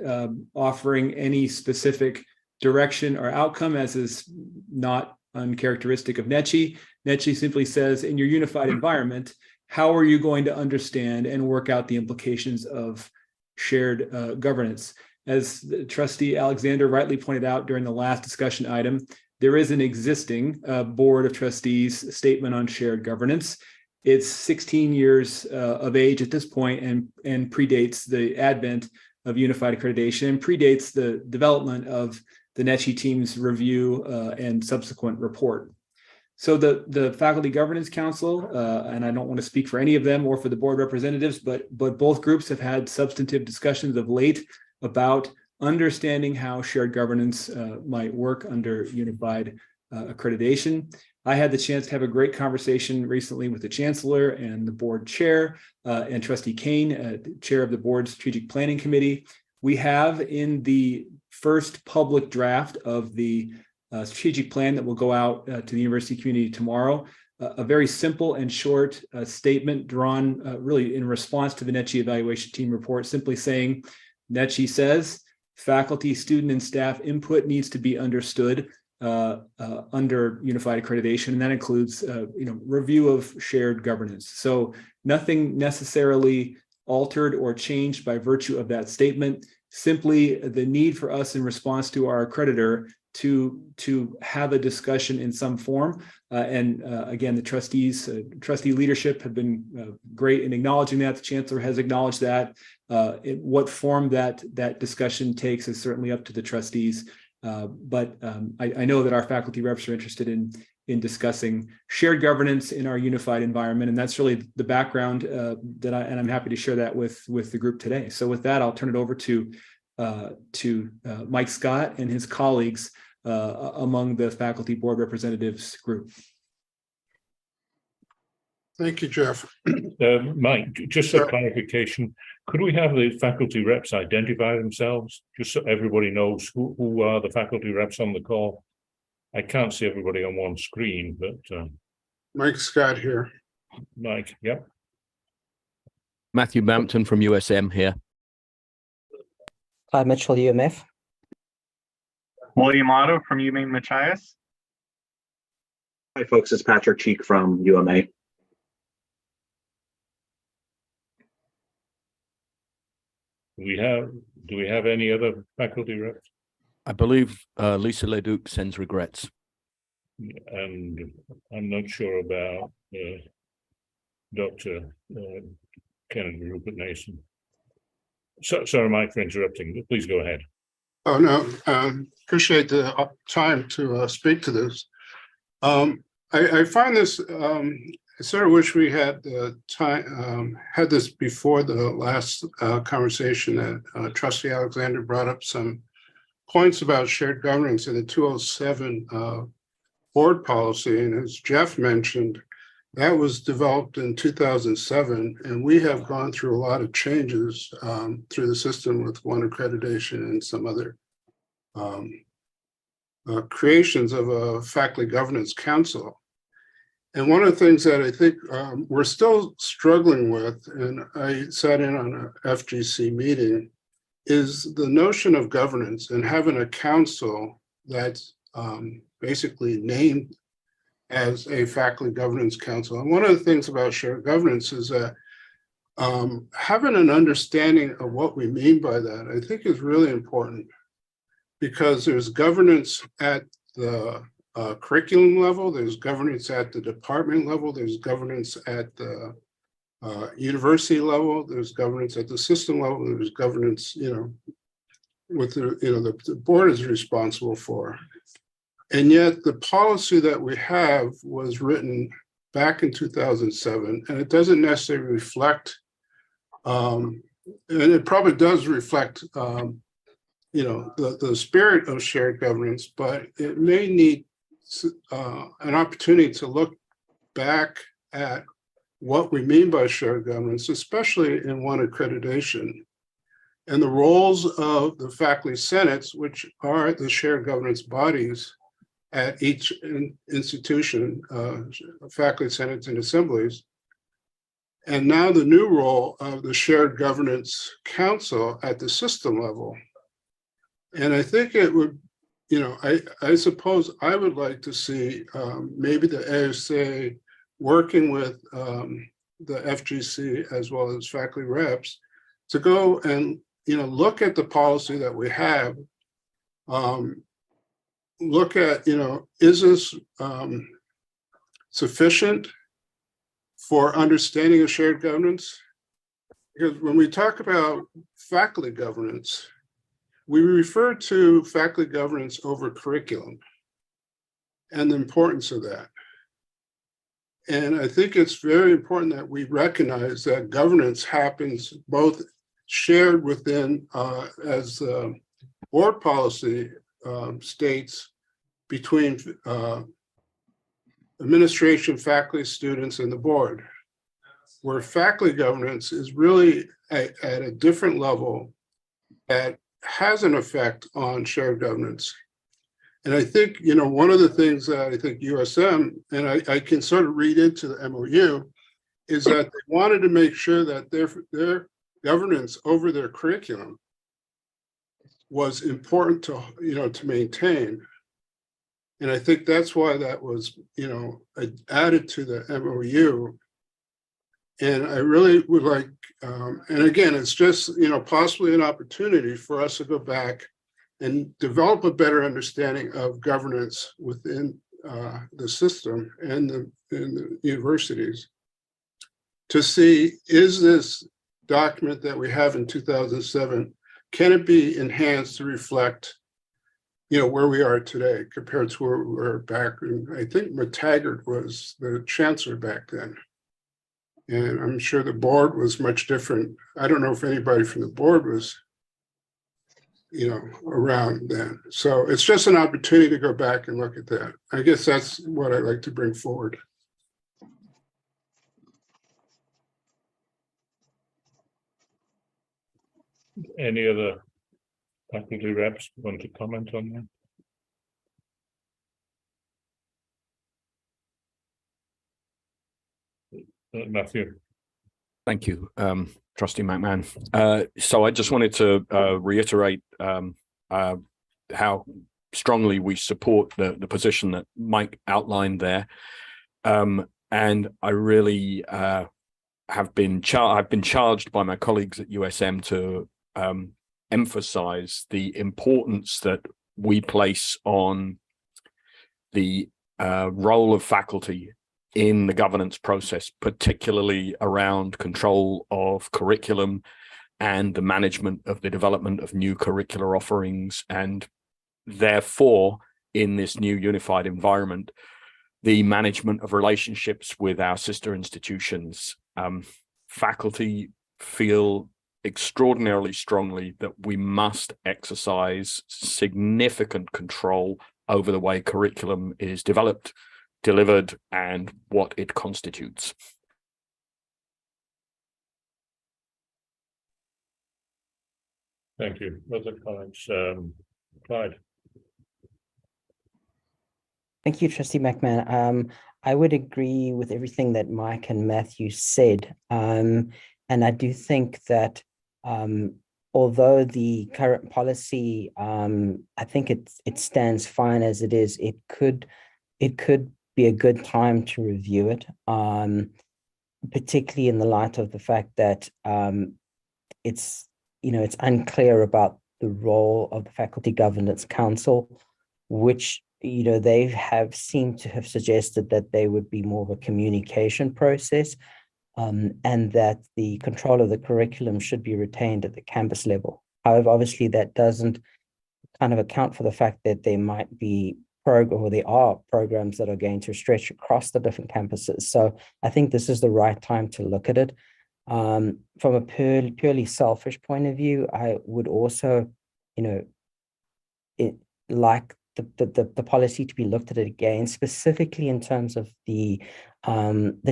offering any specific direction or outcome, as is not uncharacteristic of NECHI, NECHI simply says, in your unified environment, how are you going to understand and work out the implications of shared governance? As Trustee Alexander rightly pointed out during the last discussion item, there is an existing Board of Trustees statement on shared governance. It's 16 years of age at this point and predates the advent of unified accreditation and predates the development of the NECHI team's review and subsequent report. So the Faculty Governance Council, and I don't want to speak for any of them or for the board representatives, but both groups have had substantive discussions of late about understanding how shared governance might work under unified accreditation. I had the chance to have a great conversation recently with the Chancellor and the board chair and Trustee Kane, chair of the board's strategic planning committee. We have in the first public draft of the strategic plan that will go out to the university community tomorrow, a very simple and short statement drawn really in response to the NECHI evaluation team report, simply saying, NECHI says, faculty, student, and staff input needs to be understood under unified accreditation, and that includes review of shared governance. So nothing necessarily altered or changed by virtue of that statement, simply the need for us in response to our accreditor to have a discussion in some form. Again, the trustee leadership have been great in acknowledging that. The Chancellor has acknowledged that. What form that discussion takes is certainly up to the trustees. But I know that our faculty reps are interested in discussing shared governance in our unified environment, and that's really the background and I'm happy to share that with the group today. So with that, I'll turn it over to Mike Scott and his colleagues among the faculty board representatives group. Thank you, Jeff. Mike, just a clarification. Could we have the faculty reps identify themselves, just so everybody knows who are the faculty reps on the call? I can't see everybody on one screen, but Mike Scott here. Mike, yep. Matthew Bampton from USM here. Clyde Mitchell, UMF. William Otto from UMaine Machias. Hi, folks. It's Patrick Cheek from UMA. Do we have any other faculty reps? I believe Lisa Leduc sends regrets. And I'm not sure about Dr. Kennedy Rupert Nason. So, sorry, Mike, for interrupting. Please go ahead. Oh, no, appreciate the time to speak to this. I find this, I sort of wish we had had this before the last conversation that Trustee Alexander brought up some points about shared governance in the 207 board policy. And as Jeff mentioned, that was developed in 2007, and we have gone through a lot of changes through the system with one accreditation and some other creations of a faculty governance council. And one of the things that I think we're still struggling with, and I sat in on an FGC meeting, is the notion of governance and having a council that's basically named as a faculty governance council. And one of the things about shared governance is that having an understanding of what we mean by that, I think is really important, because there's governance at the curriculum level, there's governance at the department level, there's governance at the university level, there's governance at the system level, there's governance, with the board is responsible for. And yet the policy that we have was written back in 2007, and it doesn't necessarily reflect And it probably does reflect, the spirit of shared governance, but it may need an opportunity to look back at what we mean by shared governance, especially in one accreditation, and the roles of the faculty senates, which are the shared governance bodies at each institution, faculty senates and assemblies. And now the new role of the shared governance council at the system level. And I think it would, I suppose I would like to see maybe the ASA working with the FGC as well as faculty reps to go and, look at the policy that we have. Look at, is this sufficient for understanding of shared governance? Because when we talk about faculty governance, we refer to faculty governance over curriculum and the importance of that. And I think it's very important that we recognize that governance happens both shared within, as board policy states, between administration, faculty, students, and the board, where faculty governance is really at a different level that has an effect on shared governance. And I think, one of the things that I think USM, and I can sort of read into the MOU, is that they wanted to make sure that their governance over their curriculum was important to maintain. And I think that's why that was, added to the MOU. And I really would like, and again, it's just, possibly an opportunity for us to go back and develop a better understanding of governance within the system and the universities to see, is this document that we have in 2007, can it be enhanced to reflect, where we are today compared to where we were back? And I think McTaggart was the chancellor back then. And I'm sure the board was much different. I don't know if anybody from the board was, around then. So it's just an opportunity to go back and look at that. I guess that's what I'd like to bring forward. Any other faculty reps want to comment on that? Matthew. Thank you, Trustee McMahon. So I just wanted to reiterate how strongly we support the position that Mike outlined there. And I really have been charged by my colleagues at USM to emphasize the importance that we place on the role of faculty in the governance process, particularly around control of curriculum and the management of the development of new curricular offerings. And therefore, in this new unified environment, the management of relationships with our sister institutions. Faculty feel extraordinarily strongly that we must exercise significant control over the way curriculum is developed, delivered, and what it constitutes. Thank you. Other comments? Clyde. Thank you, Trustee McMahon. I would agree with everything that Mike and Matthew said. And I do think that although the current policy, I think it stands fine as it is, it could be a good time to review it, particularly in the light of the fact that it's unclear about the role of the Faculty Governance Council, which they have seemed to have suggested that they would be more of a communication process, and that the control of the curriculum should be retained at the campus level. However, obviously that doesn't kind of account for the fact that there might be there are programs that are going to stretch across the different campuses. So I think this is the right time to look at it. From a purely selfish point of view, I would also, like the policy to be looked at it again, specifically in terms of the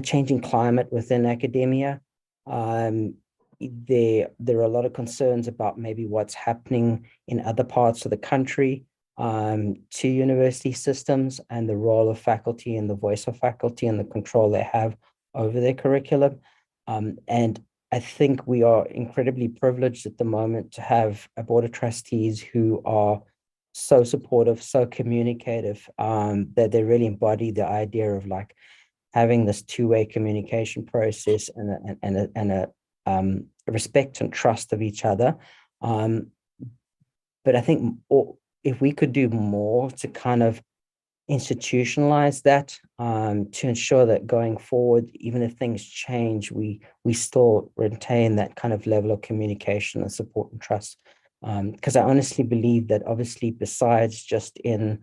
changing climate within academia. There are a lot of concerns about maybe what's happening in other parts of the country to university systems and the role of faculty and the voice of faculty and the control they have over their curriculum. And I think we are incredibly privileged at the moment to have a board of trustees who are so supportive, so communicative, that they really embody the idea of like having this two-way communication process and a respect and trust of each other. But I think if we could do more to kind of institutionalize that, to ensure that going forward, even if things change, we still retain that kind of level of communication and support and trust. Because I honestly believe that obviously besides just in,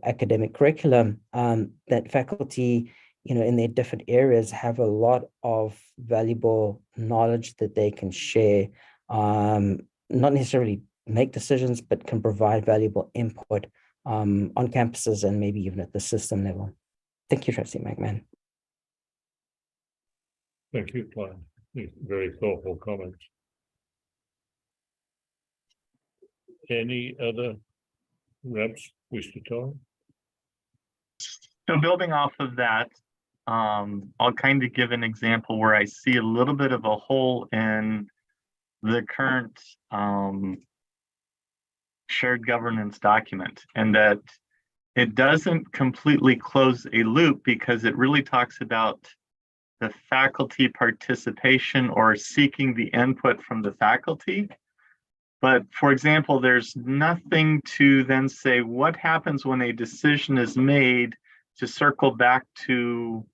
academic curriculum, that faculty, in their different areas have a lot of valuable knowledge that they can share, not necessarily make decisions, but can provide valuable input on campuses and maybe even at the system level. Thank you, Trustee McMahon. Thank you, Clyde. Very thoughtful comments. Any other reps wish to talk? So building off of that, I'll kind of give an example where I see a little bit of a hole in the current shared governance document, and that it doesn't completely close a loop because it really talks about the faculty participation or seeking the input from the faculty. But for example, there's nothing to then say what happens when a decision is made to circle back to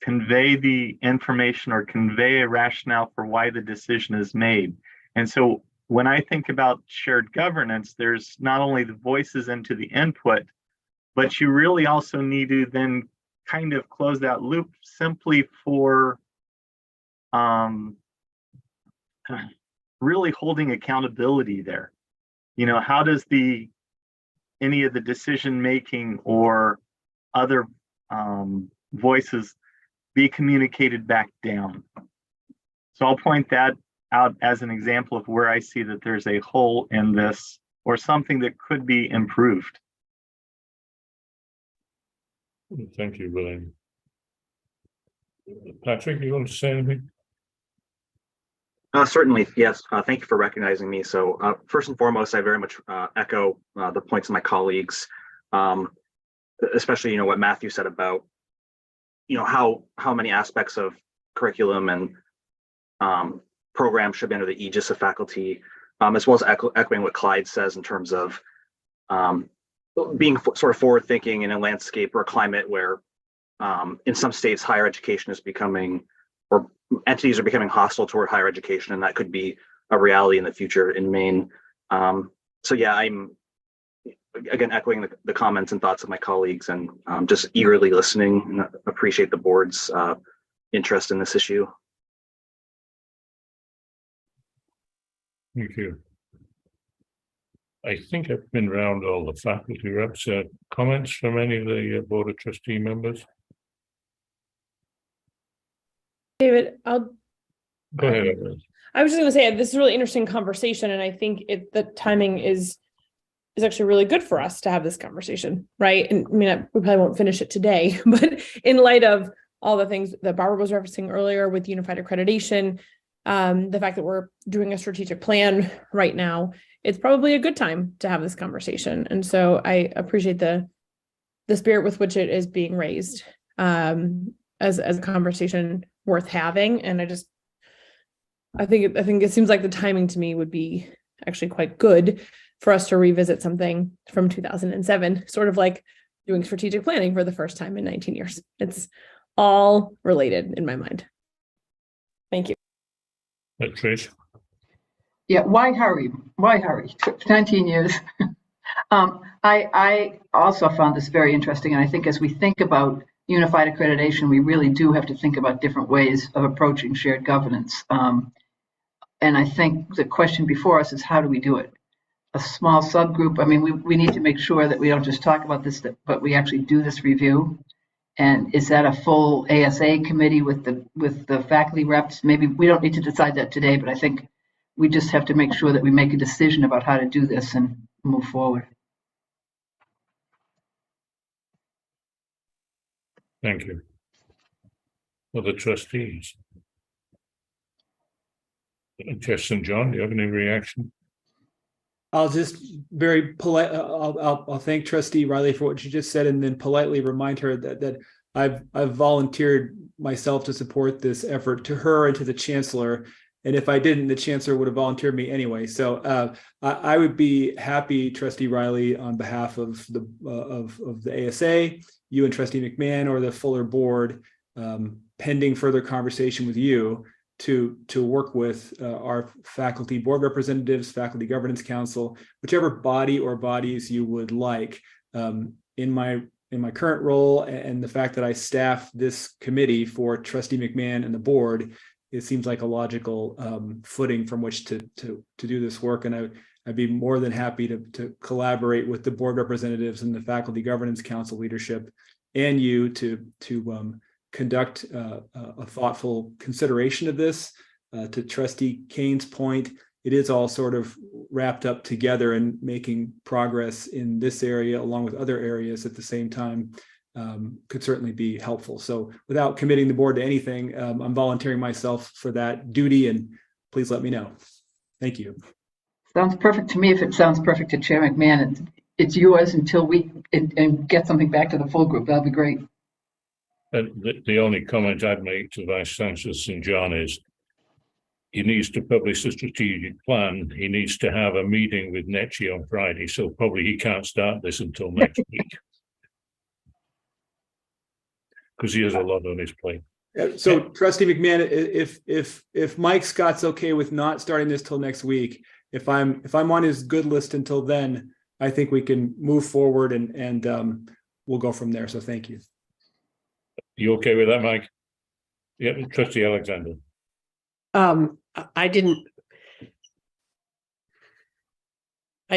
convey the information or convey a rationale for why the decision is made. And so when I think about shared governance, there's not only the voices into the input, but you really also need to then kind of close that loop simply for really holding accountability there. How does any of the decision making or other voices be communicated back down? So I'll point that out as an example of where I see that there's a hole in this or something that could be improved. Thank you, William. Patrick, you want to say anything? Certainly, yes. Thank you for recognizing me. So first and foremost, I very much echo the points of my colleagues, especially, what Matthew said about, how many aspects of curriculum and programs should be under the aegis of faculty, as well as echoing what Clyde says in terms of being sort of forward thinking in a landscape or a climate where in some states higher education is becoming, or entities are becoming hostile toward higher education, and that could be a reality in the future in Maine. So yeah, I'm again echoing the comments and thoughts of my colleagues, and just eagerly listening and appreciate the board's interest in this issue. Thank you. I think I've been around all the faculty reps. Comments from any of the Board of Trustee members? David, I'll Go ahead. I was just going to say, this is a really interesting conversation, and I think the timing is actually really good for us to have this conversation, right? And I mean, we probably won't finish it today, but in light of all the things that Barbara was referencing earlier with unified accreditation, the fact that we're doing a strategic plan right now, it's probably a good time to have this conversation. And so I appreciate the spirit with which it is being raised as a conversation worth having. And I think it seems like the timing to me would be actually quite good for us to revisit something from 2007, sort of like doing strategic planning for the first time in 19 years. It's all related in my mind. Thank you. Trish. Yeah, why hurry? Why hurry? 19 years. I also found this very interesting, and I think as we think about, unified accreditation, we really do have to think about different ways of approaching shared governance. And I think the question before us is, how do we do it? A small subgroup. I mean, we need to make sure that we don't just talk about this, but we actually do this review. And is that a full ASA committee with the faculty reps? Maybe we don't need to decide that today, but I think we just have to make sure that we make a decision about how to do this and move forward. Thank you. Other trustees? Jess and John, do you have any reaction? I'll just very polite. I'll thank Trustee Riley for what she just said, and then politely remind her that I've volunteered myself to support this effort to her and to the Chancellor. And if I didn't, the Chancellor would have volunteered me anyway. So I would be happy, Trustee Riley, on behalf of the ASA, you and Trustee McMahon, or the Fuller Board, pending further conversation with you, to work with our faculty board representatives, faculty governance council, whichever body or bodies you would like. In my current role, and the fact that I staff this committee for Trustee McMahon and the board, it seems like a logical footing from which to do this work. And I'd be more than happy to collaborate with the board representatives and the faculty governance council leadership and you to conduct a thoughtful consideration of this. To Trustee Kane's point, it is all sort of wrapped up together, and making progress in this area along with other areas at the same time could certainly be helpful. So without committing the board to anything, I'm volunteering myself for that duty, and please let me know. Thank you. Sounds perfect to me. If it sounds perfect to Chair McMahon, it's yours until we and get something back to the full group. That'll be great. The only comment I'd make to Vice Chancellor St. John is he needs to publish a strategic plan. He needs to have a meeting with NETCHI on Friday, so probably he can't start this until next week because he has a lot on his plate. So, Trustee McMahon, if Mike Scott's okay with not starting this till next week, if I'm on his good list until then, I think we can move forward and we'll go from there. So, thank you. You okay with that, Mike? Yeah, Trustee Alexander. I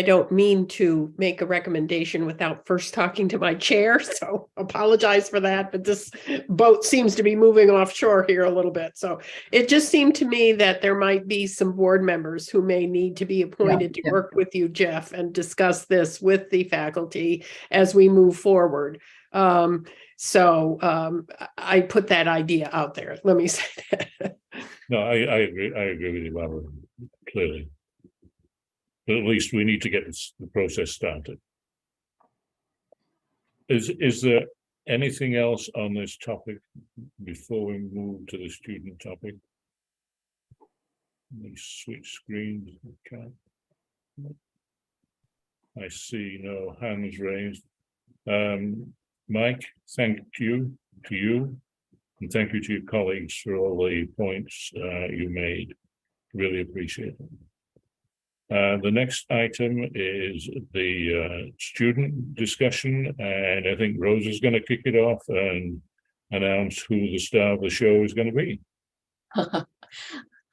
don't mean to make a recommendation without first talking to my chair, so apologize for that, but this boat seems to be moving offshore here a little bit. So it just seemed to me that there might be some board members who may need to be appointed to work with you, Jeff, and discuss this with the faculty as we move forward. So I put that idea out there. Let me say that. No, I agree. I agree with you, Barbara, clearly. But at least we need to get the process started. Is there anything else on this topic before we move to the student topic? Let me switch screens. Okay. I see no hands raised. Mike, thank you to you, and thank you to your colleagues for all the points you made. Really appreciate it. The next item is the student discussion, and I think Rose is going to kick it off and announce who the star of the show is going to be.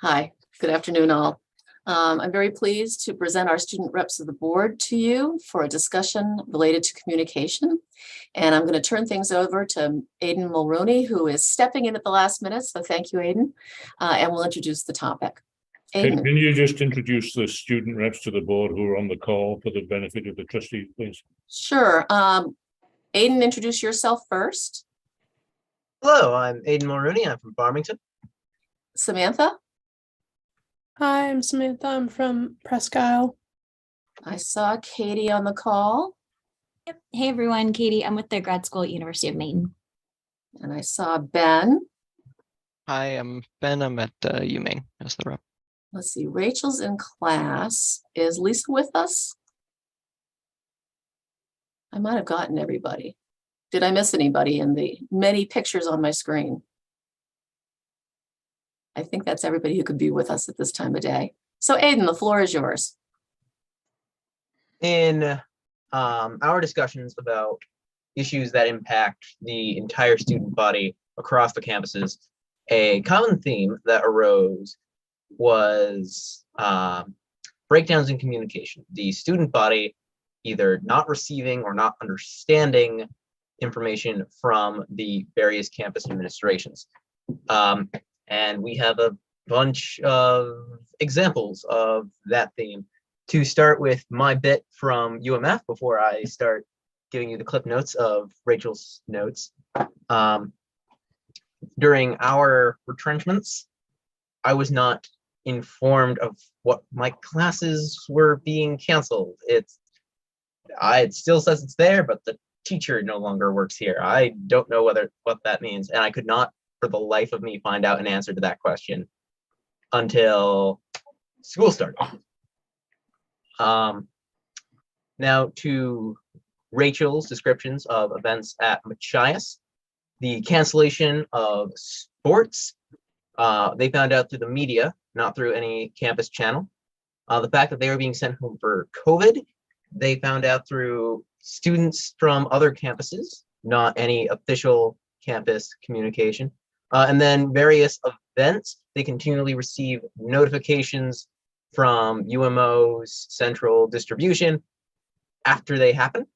Hi, good afternoon all. I'm very pleased to present our student reps of the board to you for a discussion related to communication. And I'm going to turn things over to Aidan Mulrooney, who is stepping in at the last minute. So thank you, Aidan. And we'll introduce the topic. Can you just introduce the student reps to the board who are on the call for the benefit of the trustees, please? Sure. Aidan, introduce yourself first. Hello, I'm Aidan Mulrooney. I'm from Farmington. Samantha? Hi, I'm Samantha. I'm from Presque Isle. I saw Katie on the call. Yep. Hey, everyone. Katie. I'm with the grad school at University of Maine. And I saw Ben. Hi, I'm Ben. I'm at UMaine as the rep. Let's see. Rachel's in class. Is Lisa with us? I might have gotten everybody. Did I miss anybody in the many pictures on my screen? I think that's everybody who could be with us at this time of day. So Aidan, the floor is yours. In our discussions about issues that impact the entire student body across the campuses, a common theme that arose was breakdowns in communication. The student body either not receiving or not understanding information from the various campus administrations. And we have a bunch of examples of that theme. To start with my bit from UMF before I start giving you the clip notes of Rachel's notes. During our retrenchments, I was not informed of what my classes were being canceled. It still says it's there, but the teacher no longer works here. I don't know what that means, and I could not for the life of me find out an answer to that question until school started. Now to Rachel's descriptions of events at Machias, the cancellation of sports, they found out through the media, not through any campus channel. The fact that they were being sent home for COVID, they found out through students from other campuses, not any official campus communication. And then various events, they continually receive notifications from UMO's central distribution after they happen,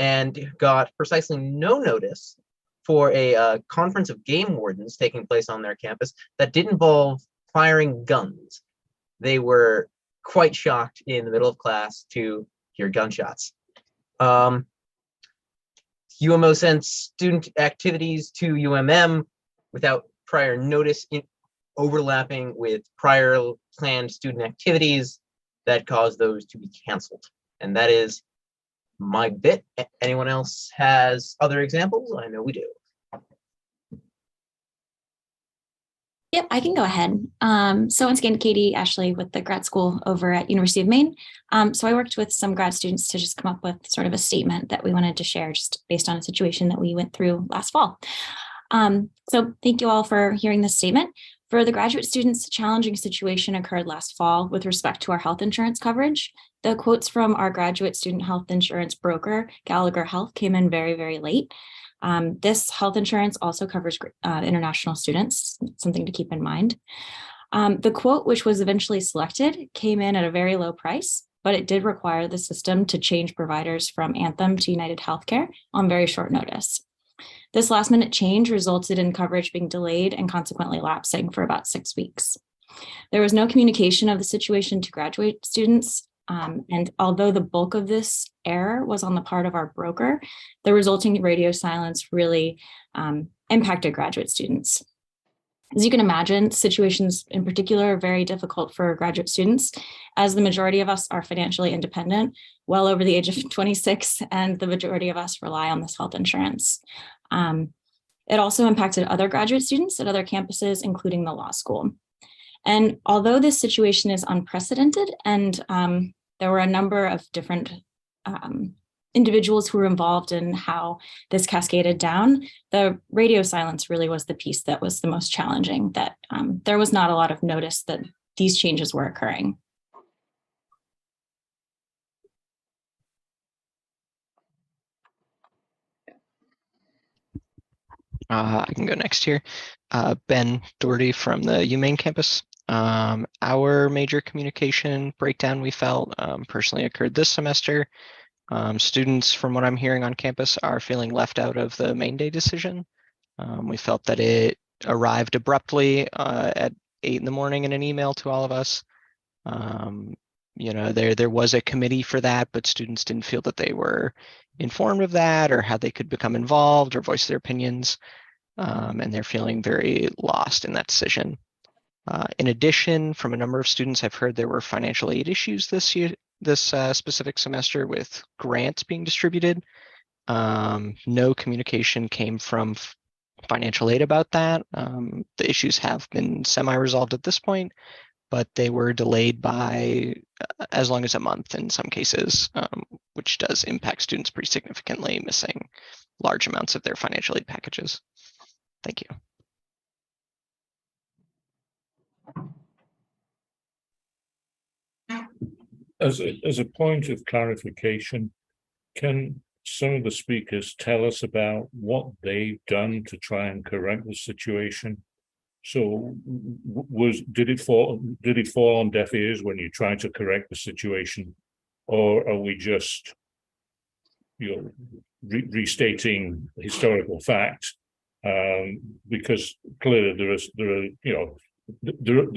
and got precisely no notice for a conference of game wardens taking place on their campus that did involve firing guns. They were quite shocked in the middle of class to hear gunshots. UMO sent student activities to UMM without prior notice, overlapping with prior planned student activities that caused those to be canceled. And that is my bit. Anyone else has other examples? I know we do. Yep, I can go ahead. So once again, Katie Ashley with the grad school over at University of Maine. So I worked with some grad students to just come up with sort of a statement that we wanted to share just based on a situation that we went through last fall. So thank you all for hearing this statement. For the graduate students, a challenging situation occurred last fall with respect to our health insurance coverage. The quotes from our graduate student health insurance broker, Gallagher Health, came in very, very late. This health insurance also covers international students, something to keep in mind. The quote, which was eventually selected, came in at a very low price, but it did require the system to change providers from Anthem to United Healthcare on very short notice. This last minute change resulted in coverage being delayed and consequently lapsing for about 6 weeks. There was no communication of the situation to graduate students. And although the bulk of this error was on the part of our broker, the resulting radio silence really impacted graduate students. As you can imagine, situations in particular are very difficult for graduate students, as the majority of us are financially independent, well over the age of 26, and the majority of us rely on this health insurance. It also impacted other graduate students at other campuses, including the law school. And although this situation is unprecedented, and there were a number of different individuals who were involved in how this cascaded down, the radio silence really was the piece that was the most challenging, that there was not a lot of notice that these changes were occurring. I can go next here. Ben Doherty from the UMaine campus. Our major communication breakdown, we felt, personally occurred this semester. Students, from what I'm hearing on campus, are feeling left out of the main day decision. We felt that it arrived abruptly at 8 in the morning in an email to all of us. You know, there was a committee for that, but students didn't feel that they were informed of that or how they could become involved or voice their opinions. And they're feeling very lost in that decision. In addition, from a number of students, I've heard there were financial aid issues this year, this specific semester, with grants being distributed. No communication came from financial aid about that. The issues have been semi-resolved at this point, but they were delayed by as long as a month in some cases, which does impact students pretty significantly, missing large amounts of their financial aid packages. Thank you. As a point of clarification, can some of the speakers tell us about what they've done to try and correct the situation. So did it fall on deaf ears when you tried to correct the situation, or are we just, you know, restating historical facts? Because clearly there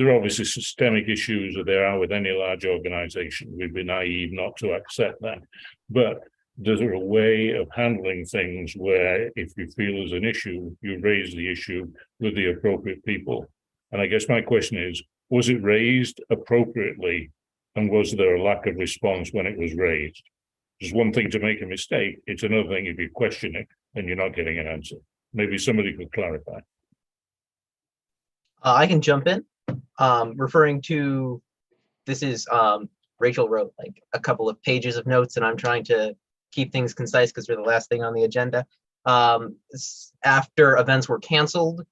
are obviously systemic issues that there are with any large organization. We'd be naive not to accept that, but there's a way of handling things where if you feel there's an issue, you raise the issue with the appropriate people. And I guess my question is, was it raised appropriately, and was there a lack of response when it was raised? It's one thing to make a mistake. It's another thing if you question it and you're not getting an answer. Maybe somebody could clarify. I can jump in. Referring to, this is Rachel wrote like a couple of pages of notes, and I'm trying to keep things concise because they're the last thing on the agenda. After events were canceled,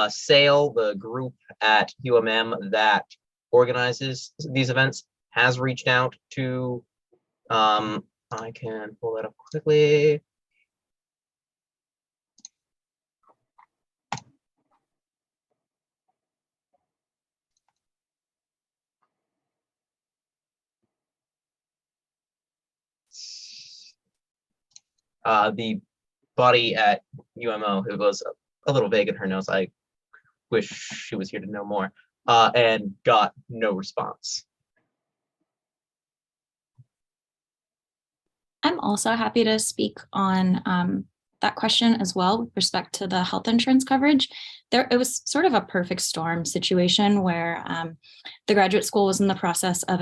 SAIL, the group at UMM that organizes these events, has reached out to, I can pull that up quickly. The body at UMO, who was a little vague in her notes, I wish she was here to know more, and got no response. I'm also happy to speak on that question as well with respect to the health insurance coverage. It was sort of a perfect storm situation where the graduate school was in the process of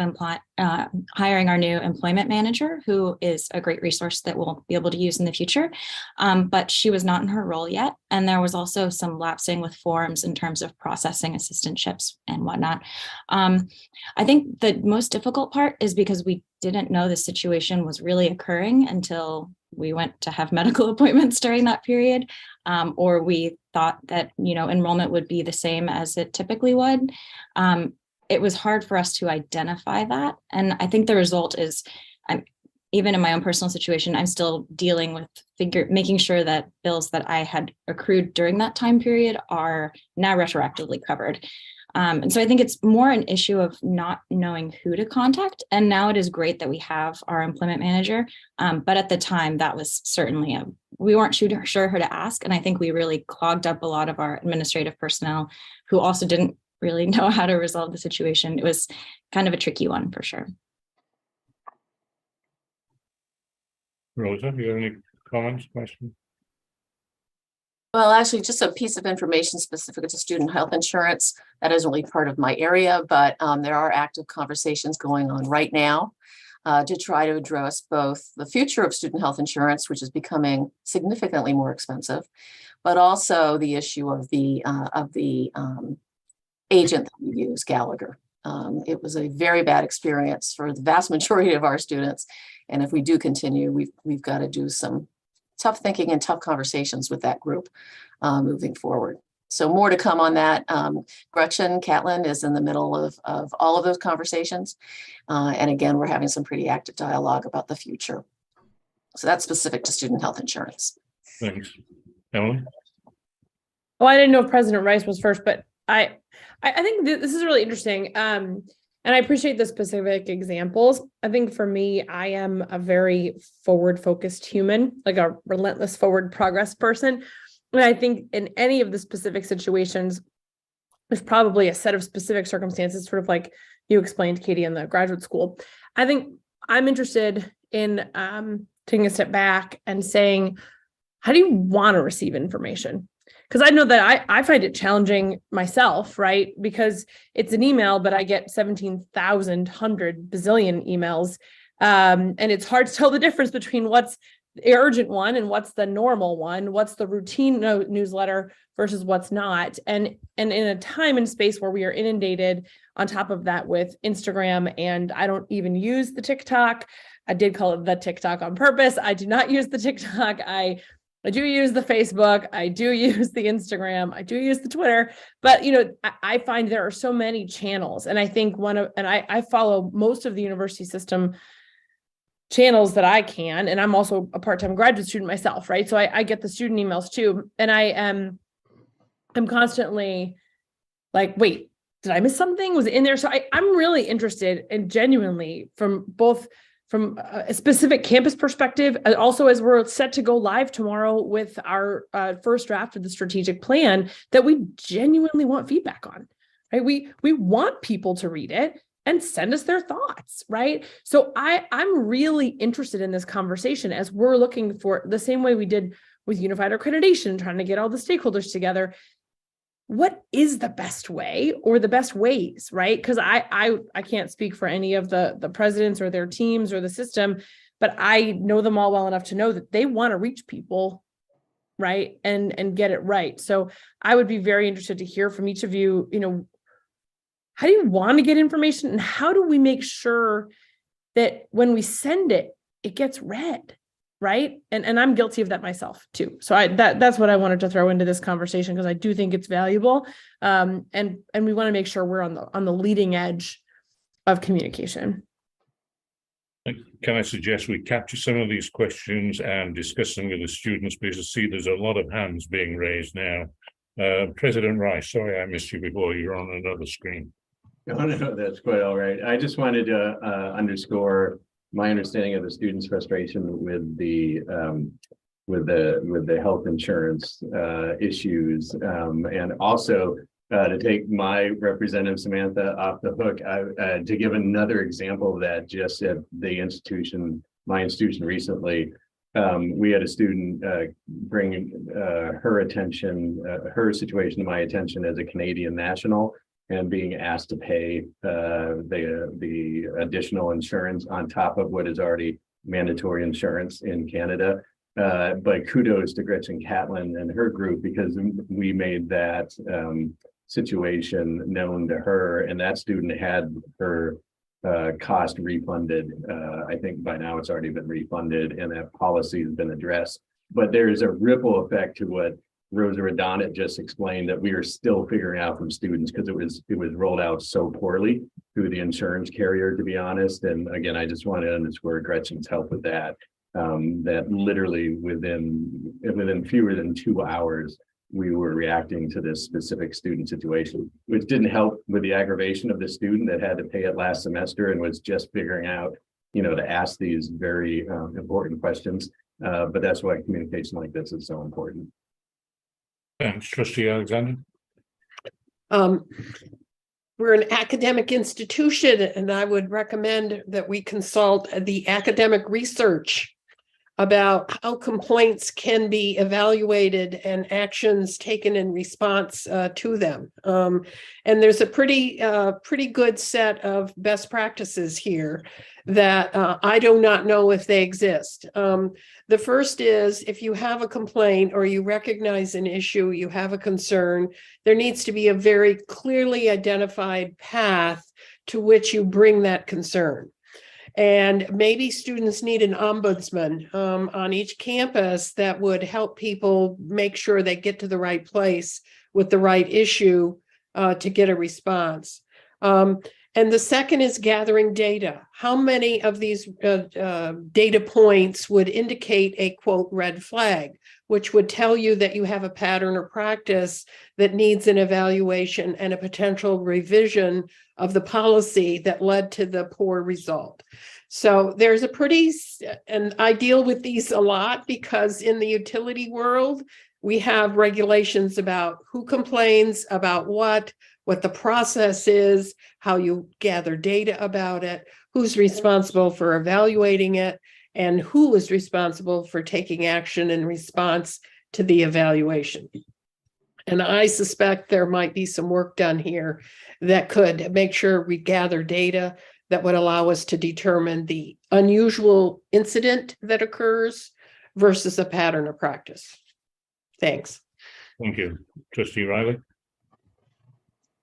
hiring our new employment manager, who is a great resource that we'll be able to use in the future. But she was not in her role yet. And there was also some lapsing with forms in terms of processing assistantships and whatnot. I think the most difficult part is because we didn't know the situation was really occurring until we went to have medical appointments during that period, or we thought that, you know, enrollment would be the same as it typically would. It was hard for us to identify that. And I think the result is, even in my own personal situation, I'm still dealing with making sure that bills that I had accrued during that time period are now retroactively covered. And so I think it's more an issue of not knowing who to contact. And now it is great that we have our employment manager. But at the time, that was certainly we weren't sure who to ask. And I think we really clogged up a lot of our administrative personnel who also didn't really know how to resolve the situation. It was kind of a tricky one for sure. Rosa, you have any comments, questions? Well, actually, just a piece of information specific to student health insurance. That isn't really part of my area, but there are active conversations going on right now to try to address both the future of student health insurance, which is becoming significantly more expensive, but also the issue of the agent that we use, Gallagher. It was a very bad experience for the vast majority of our students. And if we do continue, we've got to do some tough thinking and tough conversations with that group moving forward. So more to come on that. Gretchen Catlin is in the middle of all of those conversations. And again, we're having some pretty active dialogue about the future. So that's specific to student health insurance. Thanks. Emily? Well, I didn't know if President Rice was first, but I think this is really interesting. And I appreciate the specific examples. I think for me, I am a very forward-focused human, like a relentless forward progress person. And I think in any of the specific situations, there's probably a set of specific circumstances, sort of like you explained, Katie, in the graduate school. I think I'm interested in taking a step back and saying, how do you want to receive information? Because I know that I find it challenging myself, right? Because it's an email, but I get 17,000 bazillion emails. And it's hard to tell the difference between what's the urgent one and what's the normal one, what's the routine newsletter versus what's not. And in a time and space where we are inundated on top of that with Instagram, and I don't even use the TikTok. I did call it the TikTok on purpose. I do not use the TikTok. I do use the Facebook, I do use the Instagram, I do use the Twitter, but I find there are so many channels. And I think I follow most of the university system channels that I can. And I'm also a part-time graduate student myself, right? So I get the student emails too. And I'm constantly like, wait, did I miss something? Was it in there? So I'm really interested and genuinely from a specific campus perspective, also as we're set to go live tomorrow with our first draft of the strategic plan, that we genuinely want feedback on, right? We want people to read it and send us their thoughts, right? So I'm really interested in this conversation as we're looking for the same way we did with unified accreditation, trying to get all the stakeholders together. What is the best way or the best ways, right? Because I can't speak for any of the presidents or their teams or the system, but I know them all well enough to know that they want to reach people, right? And get it right. So I would be very interested to hear from each of you, how do you want to get information and how do we make sure that when we send it, it gets read, right? And I'm guilty of that myself too. So that's what I wanted to throw into this conversation because I do think it's valuable. And we want to make sure we're on the leading edge of communication. Can I suggest we capture some of these questions and discuss them with the students, because I see there's a lot of hands being raised now. President Rice, sorry I missed you before. You're on another screen. No, that's quite all right. I just wanted to underscore my understanding of the students' frustration with the health insurance issues, and also to take my representative Samantha off the hook, to give another example of that. Just at my institution recently, we had a student bring her situation to my attention as a Canadian national, and being asked to pay the additional insurance on top of what is already mandatory insurance in Canada. But kudos to Gretchen Catlin and her group, because we made that situation known to her, and that student had her cost refunded. I think by now it's already been refunded and that policy has been addressed. But there's a ripple effect to what Rosa Radonit just explained, that we are still figuring out from students, because it was rolled out so poorly through the insurance carrier, to be honest. And again, I just want to underscore Gretchen's help with that. That literally within fewer than 2 hours, we were reacting to this specific student situation, which didn't help with the aggravation of the student that had to pay it last semester and was just figuring out, to ask these very important questions. But that's why communication like this is so important. Thanks, Trustee Alexander. We're an academic institution, and I would recommend that we consult the academic research about how complaints can be evaluated and actions taken in response to them. And there's a pretty good set of best practices here that I do not know if they exist. The first is, if you have a complaint or you recognize an issue, you have a concern, there needs to be a very clearly identified path to which you bring that concern. And maybe students need an ombudsman on each campus that would help people make sure they get to the right place with the right issue to get a response. And the second is gathering data. How many of these data points would indicate a quote red flag, which would tell you that you have a pattern or practice that needs an evaluation and a potential revision of the policy that led to the poor result. So there's and I deal with these a lot because in the utility world, we have regulations about who complains about what the process is, how you gather data about it, who's responsible for evaluating it, and who is responsible for taking action in response to the evaluation. And I suspect there might be some work done here that could make sure we gather data that would allow us to determine the unusual incident that occurs versus a pattern of practice. Thanks. Thank you. Trustee Riley?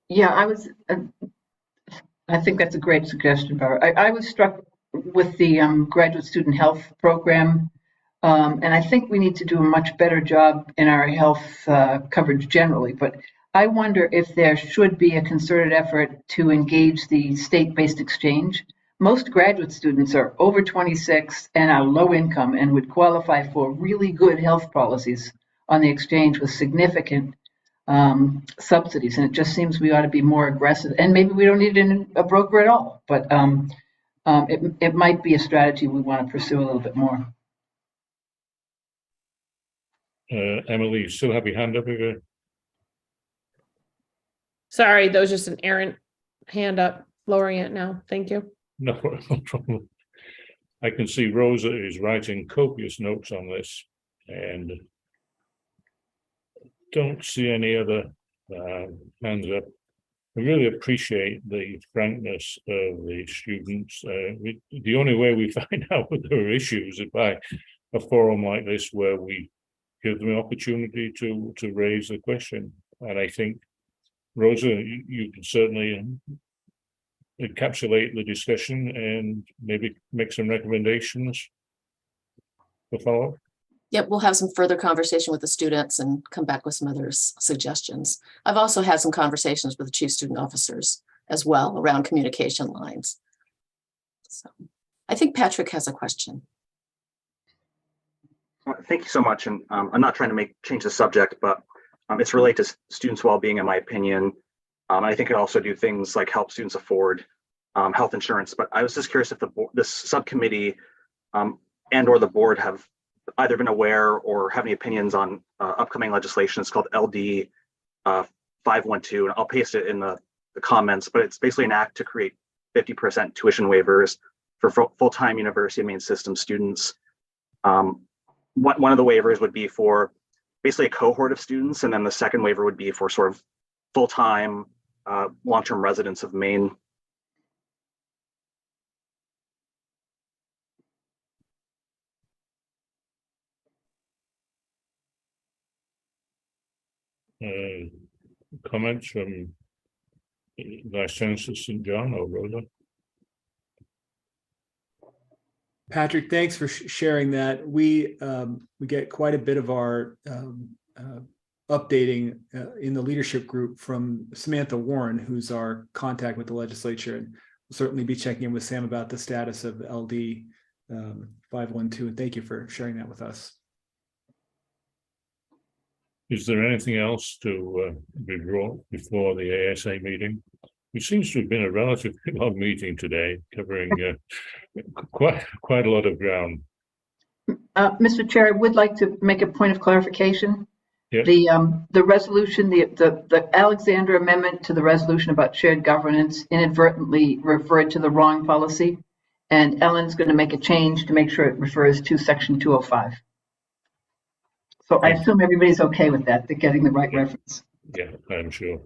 Yeah, I think that's a great suggestion, Barbara. I was struck with the graduate student health program, and I think we need to do a much better job in our health coverage generally, but I wonder if there should be a concerted effort to engage the state-based exchange most graduate students are over 26 and are low income and would qualify for really good health policies on the exchange with significant subsidies. And it just seems we ought to be more aggressive. And maybe we don't need a broker at all, but it might be a strategy we want to pursue a little bit more. Emily, you still have your hand up again? Sorry, that was just an errant hand up, lowering it now. Thank you. No problem. I can see Rosa is writing copious notes on this and don't see any other hands up. I really appreciate the frankness of the students. The only way we find out what there are issues is by a forum like this where we give them an opportunity to raise the question. And I think, Rosa, you can certainly encapsulate the discussion and maybe make some recommendations for follow-up. Yep, we'll have some further conversation with the students and come back with some other suggestions. I've also had some conversations with the chief student officers as well around communication lines. So I think Patrick has a question. Thank you so much. And I'm not trying to change the subject, but it's related to students' well-being, in my opinion. I think it also do things like help students afford health insurance. But I was just curious if this subcommittee and or the board have either been aware or have any opinions on upcoming legislation. It's called LD 512, and I'll paste it in the comments, but it's basically an act to create 50% tuition waivers for full-time University of Maine system students. One of the waivers would be for basically a cohort of students, and then the second waiver would be for sort of full-time long-term residents of Maine. Comments from Vice Chancellor St. John or Rosa? Patrick, thanks for sharing that. We get quite a bit of our updating in the leadership group from Samantha Warren, who's our contact with the legislature, and we'll certainly be checking in with Sam about the status of LD 512. And thank you for sharing that with us. Is there anything else to be brought before the ASA meeting? It seems to have been a relatively long meeting today, covering quite a lot of ground. Mr. Chair, I would like to make a point of clarification. Yes. The resolution, the Alexander amendment to the resolution about shared governance inadvertently referred to the wrong policy, and Ellen's going to make a change to make sure it refers to section 205. So I assume everybody's okay with that, they're getting the right reference. Yeah, I'm sure.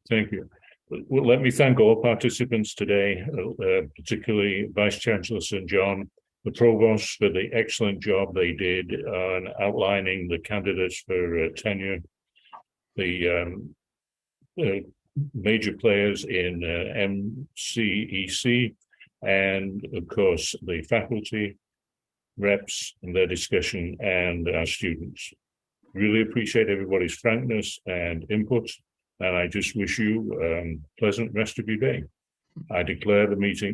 Thank you. Well, let me thank all participants today, particularly Vice Chancellor St. John, the Provost, for the excellent job they did on outlining the candidates for tenure, the major players in MCEC, and of course the faculty, reps and their discussion, and our students. Really appreciate everybody's frankness and input, and I just wish you a pleasant rest of your day. I declare the meeting